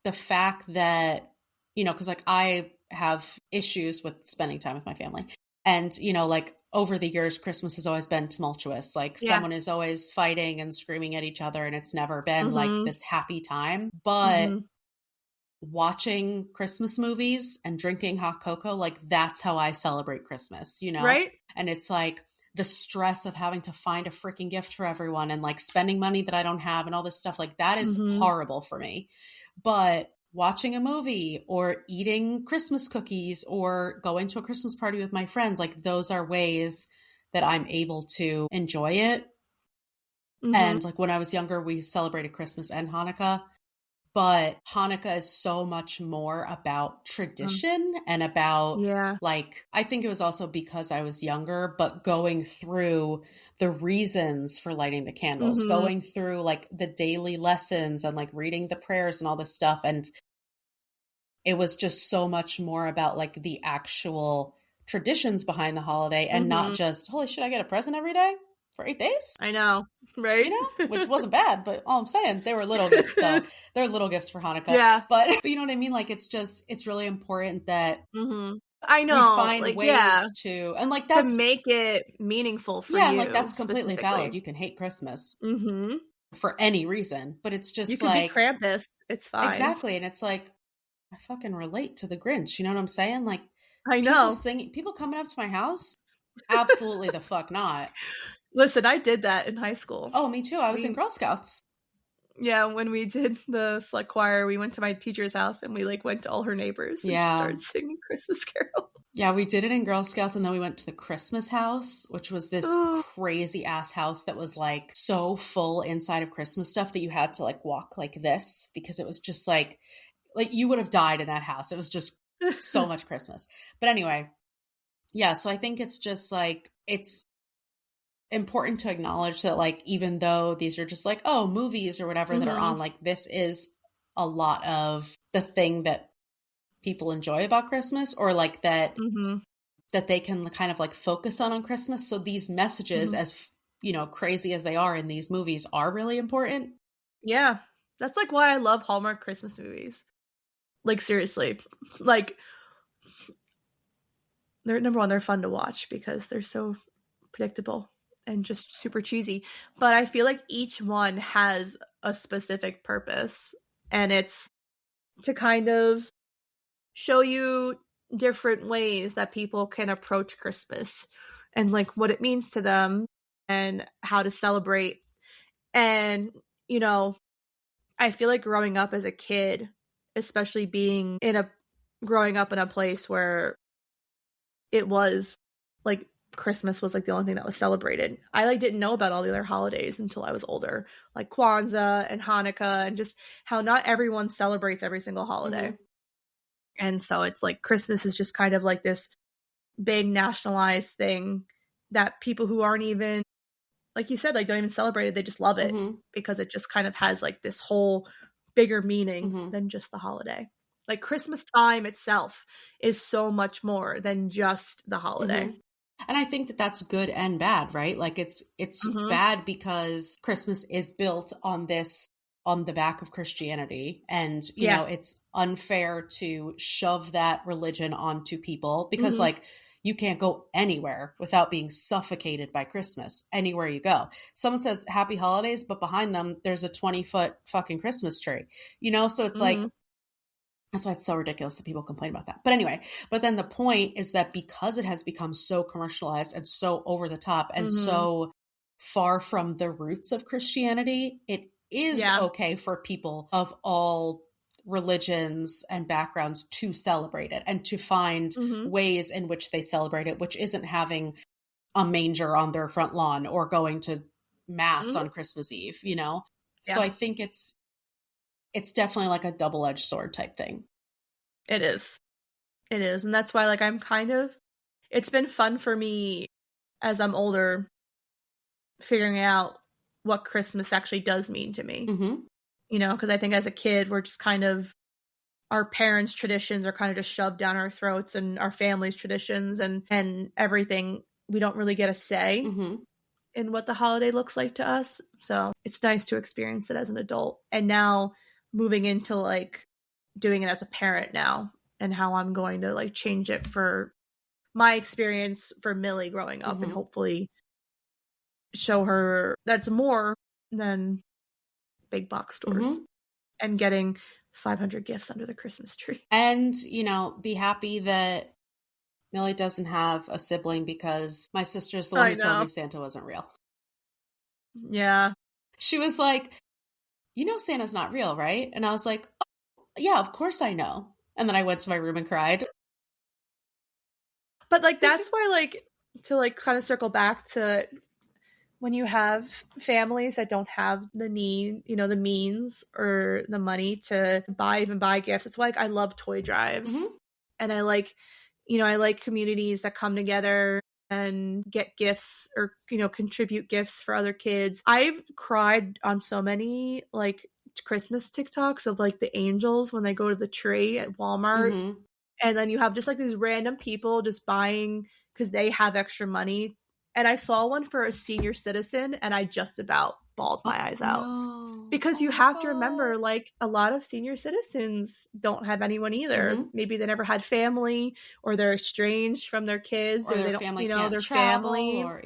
the fact that, you know, because like I have issues with spending time with my family. And, you know, like over the years, Christmas has always been tumultuous. Like someone is always fighting and screaming at each other. And it's never been like this happy time. But watching Christmas movies and drinking hot cocoa, like that's how I celebrate Christmas, you know? Right. And it's like the stress of having to find a freaking gift for everyone and like spending money that I don't have and all this stuff. Like that is horrible for me. But watching a movie or eating Christmas cookies or going to a Christmas party with my friends, like those are ways that I'm able to enjoy it. And like when I was younger, we celebrated Christmas and Hanukkah, but Hanukkah is so much more about tradition and about like, I think it was also because I was younger, but going through the reasons for lighting the candles, going through like the daily lessons and like reading the prayers and all this stuff. And it was just so much more about like the actual traditions behind the holiday and not just, holy shit, I get a present every day for 8 days. I know. Right. You know, which wasn't bad, but all I'm saying, they were little gifts though. They're little gifts for Hanukkah. Yeah. But you know what I mean? Like, it's just, it's really important that I know, we find like, ways to, and like that's to make it meaningful for you. Yeah, like that's completely valid. You can hate Christmas for any reason, but it's just you can like be Krampus. It's fine. Exactly. And it's like, I fucking relate to the Grinch. You know what I'm saying? Like, I know. People coming up to my house? Absolutely the fuck not. Listen, I did that in high school. Oh, me too. I was in Girl Scouts. Yeah, when we did the select choir, we went to my teacher's house and we like went to all her neighbors and just started singing Christmas carols. Yeah, we did it in Girl Scouts, and then we went to the Christmas house, which was this crazy ass house that was like so full inside of Christmas stuff that you had to like walk like this because it was just like you would have died in that house. It was just so much Christmas. But anyway, yeah, so I think it's just like it's important to acknowledge that like even though these are just like movies or whatever that are on, like this is a lot of the thing that people enjoy about Christmas, or like that that they can kind of like focus on Christmas. So these messages, as you know, crazy as they are in these movies, are really important. Yeah, that's like why I love Hallmark Christmas movies. Like seriously, like they're number one, they're fun to watch because they're so predictable and just super cheesy. But I feel like each one has a specific purpose, and it's to kind of show you different ways that people can approach Christmas and like what it means to them and how to celebrate. And, you know, I feel like growing up as a kid, especially growing up in a place where it was like Christmas was like the only thing that was celebrated. I like didn't know about all the other holidays until I was older, like Kwanzaa and Hanukkah, and just how not everyone celebrates every single holiday. And so it's like Christmas is just kind of like this big nationalized thing that people who aren't even, like you said, like don't even celebrate it, they just love it because it just kind of has like this whole bigger meaning than just the holiday. Like Christmas time itself is so much more than just the holiday. And I think that that's good and bad, right? Like it's bad because Christmas is built on the back of Christianity, and you know, it's unfair to shove that religion onto people because like you can't go anywhere without being suffocated by Christmas anywhere you go. Someone says happy holidays, but behind them there's a 20-foot fucking Christmas tree, you know? So it's like, that's why it's so ridiculous that people complain about that. But anyway, but then the point is that because it has become so commercialized and so over the top and so far from the roots of Christianity, it is okay for people of all religions and backgrounds to celebrate it and to find ways in which they celebrate it, which isn't having a manger on their front lawn or going to mass on Christmas Eve, you know? Yeah. So I think it's definitely like a double-edged sword type thing. It is. It is. And that's why like it's been fun for me as I'm older figuring out what Christmas actually does mean to me. You know, because I think as a kid, we're just kind of, our parents' traditions are kind of just shoved down our throats, and our family's traditions and everything. We don't really get a say in what the holiday looks like to us. So it's nice to experience it as an adult. And now moving into like doing it as a parent now, and how I'm going to like change it for my experience for Millie growing up and hopefully show her that's more than big box stores and getting 500 gifts under the Christmas tree. And, you know, be happy that Millie doesn't have a sibling, because my sister's the one who told me Santa wasn't real. Yeah. She was like, you know Santa's not real, right? And I was like, oh, yeah, of course I know. And then I went to my room and cried. But like that's where like to like kind of circle back to when you have families that don't have the need, you know, the means or the money to buy gifts. It's why like I love toy drives. And I like, you know, I like communities that come together and get gifts or, you know, contribute gifts for other kids. I've cried on so many like Christmas TikToks of like the angels when they go to the tree at Walmart. And then you have just like these random people just buying because they have extra money. And I saw one for a senior citizen and I just about bawled my eyes out. Because you have to remember, like, a lot of senior citizens don't have anyone either. Maybe they never had family, or they're estranged from their kids, or they their don't, family you know, can't their travel, family. or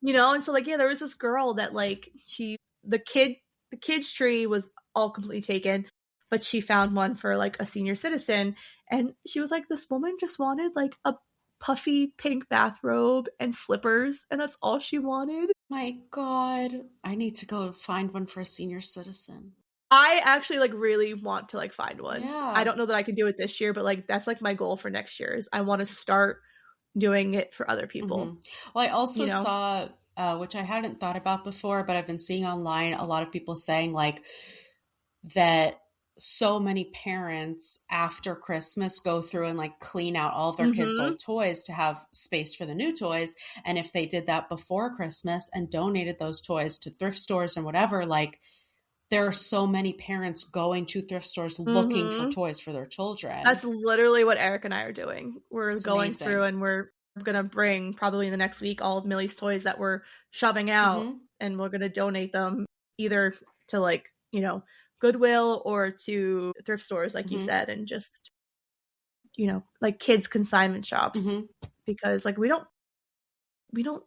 You know, and so like, yeah, there was this girl that like the kid's tree was all completely taken, but she found one for like a senior citizen, and she was like, this woman just wanted like a puffy pink bathrobe and slippers, and that's all she wanted. My God, I need to go find one for a senior citizen. I actually like really want to like find one. Yeah. I don't know that I can do it this year, but like that's like my goal for next year is I want to start doing it for other people. Mm-hmm. Well, I also saw, which I hadn't thought about before, but I've been seeing online a lot of people saying like that so many parents after Christmas go through and like clean out all of their kids' old toys to have space for the new toys. And if they did that before Christmas and donated those toys to thrift stores and whatever, like there are so many parents going to thrift stores looking for toys for their children. That's literally what Eric and I are doing. We're going through and we're going to bring probably in the next week all of Millie's toys that we're shoving out and we're going to donate them either to like, you know, Goodwill or to thrift stores, like you said, and just, you know, like kids consignment shops because like we don't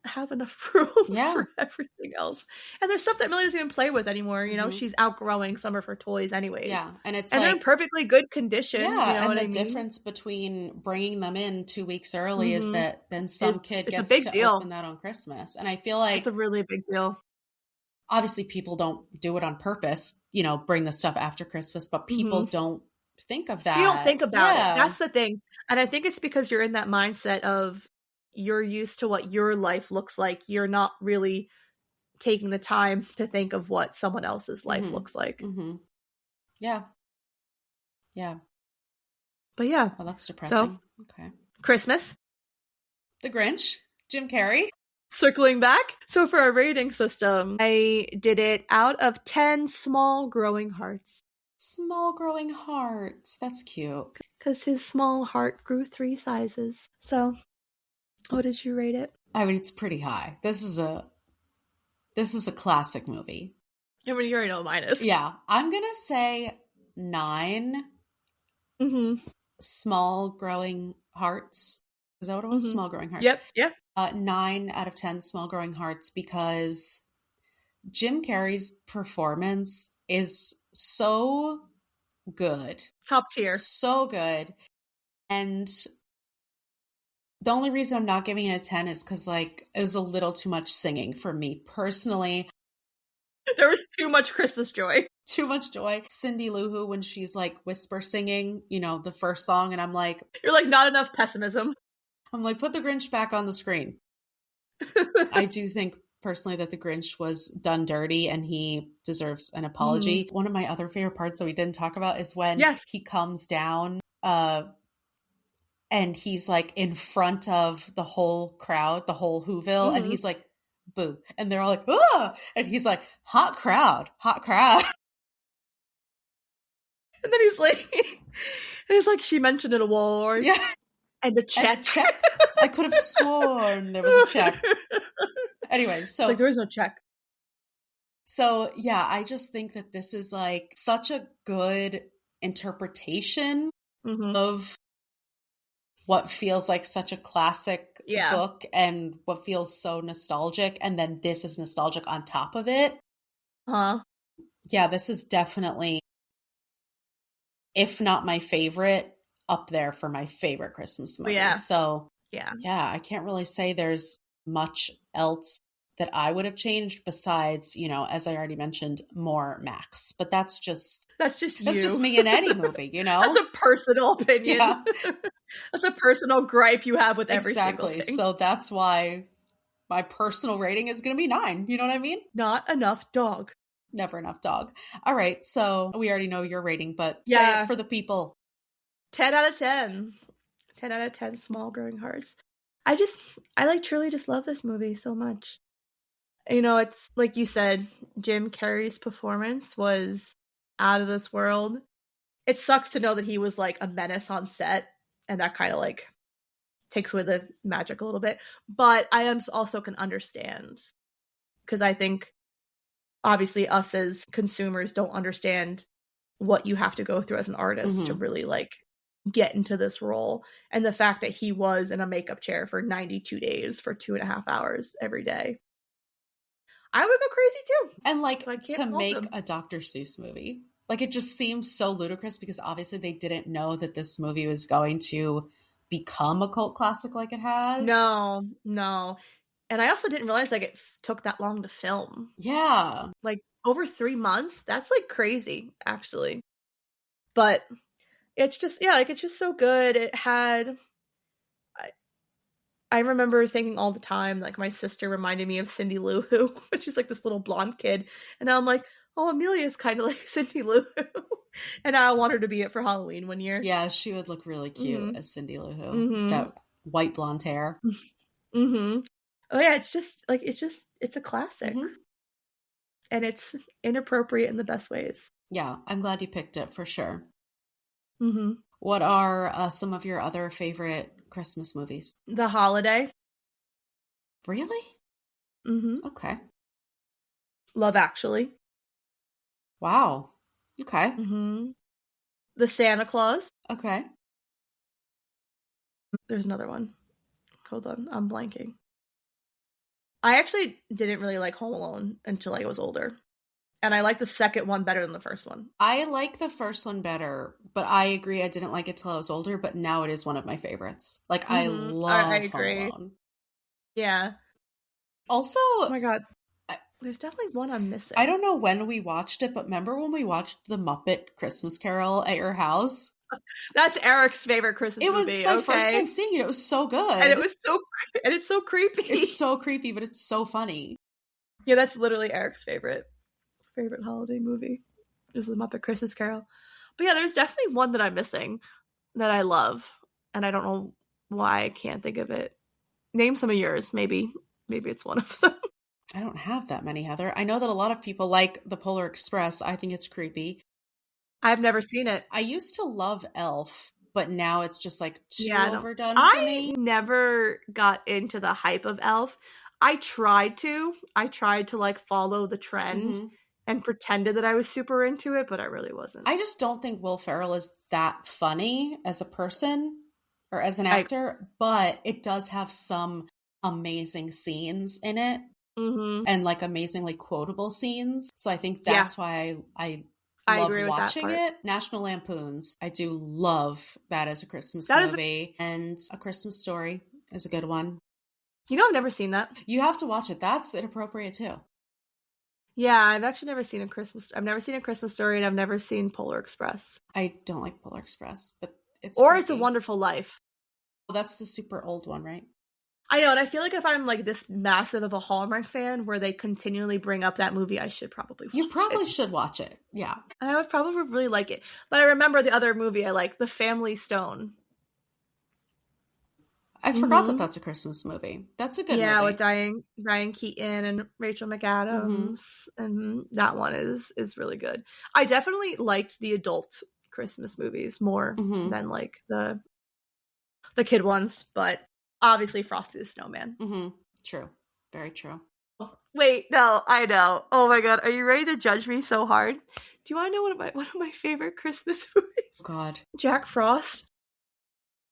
have enough room for everything else. And there's stuff that Millie doesn't even play with anymore. You know, she's outgrowing some of her toys anyways. Yeah. And it's they're in perfectly good condition. Yeah. You know and what the I mean? difference between bringing them in 2 weeks early is that then some kid it's gets a big to deal. open that on Christmas. And I feel like it's a really big deal. Obviously people don't do it on purpose, you know, bring the stuff after Christmas, but people don't think of that. You don't think about it. That's the thing. And I think it's because you're in that mindset of you're used to what your life looks like. You're not really taking the time to think of what someone else's life looks like. Yeah. Yeah. But yeah. Well, that's depressing. So, okay. Christmas. The Grinch. Jim Carrey. Circling back. So for our rating system, I did it out of 10 small growing hearts. Small growing hearts. That's cute. Because his small heart grew 3 sizes. So, what did you rate it? I mean, it's pretty high. This is a classic movie. I mean, you already know mine is. Yeah. I'm going to say 9 small growing hearts. Is that what it was? Small growing hearts. Yep. Yeah. 9 out of 10 small growing hearts because Jim Carrey's performance is so good. Top tier. So good. And the only reason I'm not giving it a 10 is because like it was a little too much singing for me personally. There was too much Christmas joy. Too much joy. Cindy Lou Who, when she's like whisper singing, you know, the first song, and I'm like, you're like, not enough pessimism. I'm like, put the Grinch back on the screen. I do think personally that the Grinch was done dirty and he deserves an apology. One of my other favorite parts that we didn't talk about is when he comes down and he's like in front of the whole crowd, the whole Whoville, and he's like, boo. And they're all like, ah! And he's like, hot crowd. And then he's like, she mentioned an award. Yeah. And a check. I could have sworn there was a check. Anyway, so it's like there is no check. So yeah, I just think that this is like such a good interpretation of what feels like such a classic book and what feels so nostalgic. And then this is nostalgic on top of it. Yeah, this is definitely, if not my favorite, up there for my favorite Christmas movie. Yeah. So yeah, I can't really say there's much else that I would have changed besides, you know, as I already mentioned, more Max. But that's just me in any movie, you know? That's a personal opinion. Yeah. That's a personal gripe you have with every single thing. So that's why my personal rating is going to be 9. You know what I mean? Not enough dog. Never enough dog. All right. So we already know your rating, but say it for the people. 10 out of 10. 10 out of 10 small growing hearts. I like truly just love this movie so much. You know, it's like you said, Jim Carrey's performance was out of this world. It sucks to know that he was like a menace on set, and that kind of like takes away the magic a little bit. But I also can understand, because I think obviously us as consumers don't understand what you have to go through as an artist to really like get into this role. And the fact that he was in a makeup chair for 92 days for 2.5 hours every day, I would go crazy too. And like, so to make a Dr. Seuss movie, like it just seems so ludicrous because obviously they didn't know that this movie was going to become a cult classic like it has. No. And I also didn't realize like it took that long to film. Yeah. Like over 3 months. That's like crazy, actually. But it's just, yeah, like it's just so good. It had, I remember thinking all the time, like my sister reminded me of Cindy Lou Who, but she's like this little blonde kid. And now I'm like, oh, Amelia's kind of like Cindy Lou Who. And I want her to be it for Halloween one year. Yeah, she would look really cute as Cindy Lou Who. Mm-hmm. That white blonde hair. Mm-hmm. Oh yeah, it's just like it's a classic. Mm-hmm. And it's inappropriate in the best ways. Yeah, I'm glad you picked it for sure. Mm-hmm. What are some of your other favorite Christmas movies? The Holiday. Really? Mm-hmm. Okay. Love Actually. Wow. Okay. Mm-hmm. The Santa Claus. Okay. There's another one. Hold on, I'm blanking. I actually didn't really like Home Alone until I was older. And I like the second one better than the first one. I like the first one better, but I agree I didn't like it till I was older, but now it is one of my favorites. Like, mm-hmm. I love Home Alone. Yeah. Also, oh my God, there's definitely one I'm missing. I don't know when we watched it, but remember when we watched The Muppet Christmas Carol at your house? That's Eric's favorite Christmas movie. It was my first time seeing it. It was so good. And it's so creepy. It's so creepy, but it's so funny. Yeah, that's literally Eric's favorite holiday movie is The Muppet Christmas Carol. But yeah, there's definitely one that I'm missing that I love, and I don't know why I can't think of it. Name some of yours. Maybe it's one of them. I don't have that many, Heather. I know that a lot of people like The Polar Express. I think it's creepy. I've never seen it. I used to love Elf, but now it's just like too overdone for me. I never got into the hype of Elf. I tried to like follow the trend and pretended that I was super into it, but I really wasn't. I just don't think Will Ferrell is that funny as a person or as an actor, but it does have some amazing scenes in it and like amazingly quotable scenes. So I think that's why I love watching it. National Lampoons. I do love that as a Christmas movie. And A Christmas Story is a good one. You know, I've never seen that. You have to watch it. That's inappropriate too. Yeah, I've actually never seen I've never seen A Christmas Story, and I've never seen Polar Express. I don't like Polar Express, but it's creepy. It's A Wonderful Life. Well, that's the super old one, right? I know, and I feel like if I'm like this massive of a Hallmark fan where they continually bring up that movie, I should probably watch it. You probably should watch it, yeah. I would probably really like it. But I remember the other movie I like, The Family Stone. I forgot that that's a Christmas movie. That's a good movie. Yeah, with Diane Keaton and Rachel McAdams. And that one is really good. I definitely liked the adult Christmas movies more than like the kid ones, but obviously Frosty the Snowman. True. Very true. Wait, no, I know. Oh my God, are you ready to judge me so hard? Do you want to know one of my favorite Christmas movies? God. Jack Frost.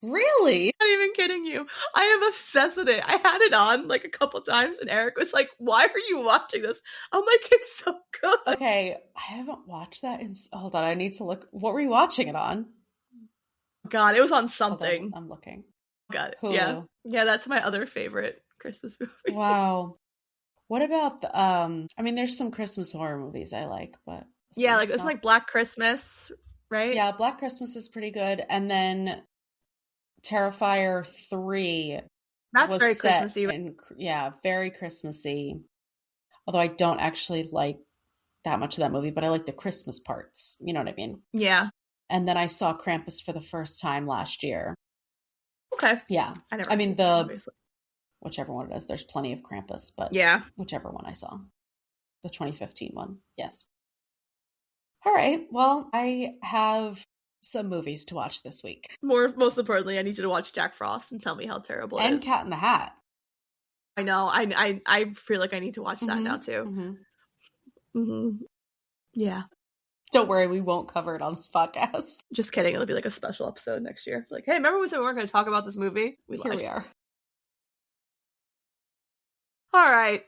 Really? I'm not even kidding you. I am obsessed with it. I had it on like a couple times and Eric was like, why are you watching this? I'm like, it's so good. Okay, I haven't watched that hold on, I need to look. What were you watching it on? God, it was on something. I'm looking. Got it. Hulu. Yeah, that's my other favorite Christmas movie. Wow. What about the I mean, there's some Christmas horror movies I like, but yeah, like it's like Black Christmas, right? Yeah, Black Christmas is pretty good, and then Terrifier 3. That's very Christmassy. Yeah, very Christmassy. Although I don't actually like that much of that movie, but I like the Christmas parts. You know what I mean? Yeah. And then I saw Krampus for the first time last year. Okay. Yeah. I mean, whichever one it is. There's plenty of Krampus, but yeah, whichever one I saw. The 2015 one. Yes. All right. Well, I have some movies to watch this week. Most importantly, I need you to watch Jack Frost and tell me how terrible it is. And Cat in the Hat. I know. I feel like I need to watch that now too. Yeah. Don't worry, we won't cover it on this podcast. Just kidding. It'll be like a special episode next year. Like, hey, remember we said we weren't going to talk about this movie? Here we are. All right.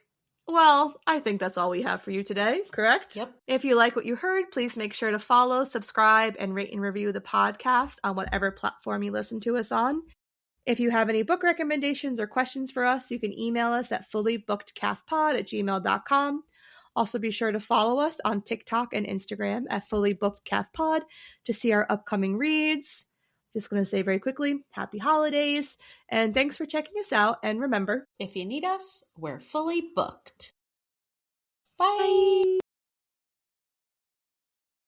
Well, I think that's all we have for you today, correct? Yep. If you like what you heard, please make sure to follow, subscribe, and rate and review the podcast on whatever platform you listen to us on. If you have any book recommendations or questions for us, you can email us at fullybookedcalfpod@gmail.com. Also, be sure to follow us on TikTok and Instagram at fullybookedcalfpod to see our upcoming reads. Just going to say very quickly, happy holidays, and thanks for checking us out. And remember, if you need us, we're fully booked. Bye. Bye.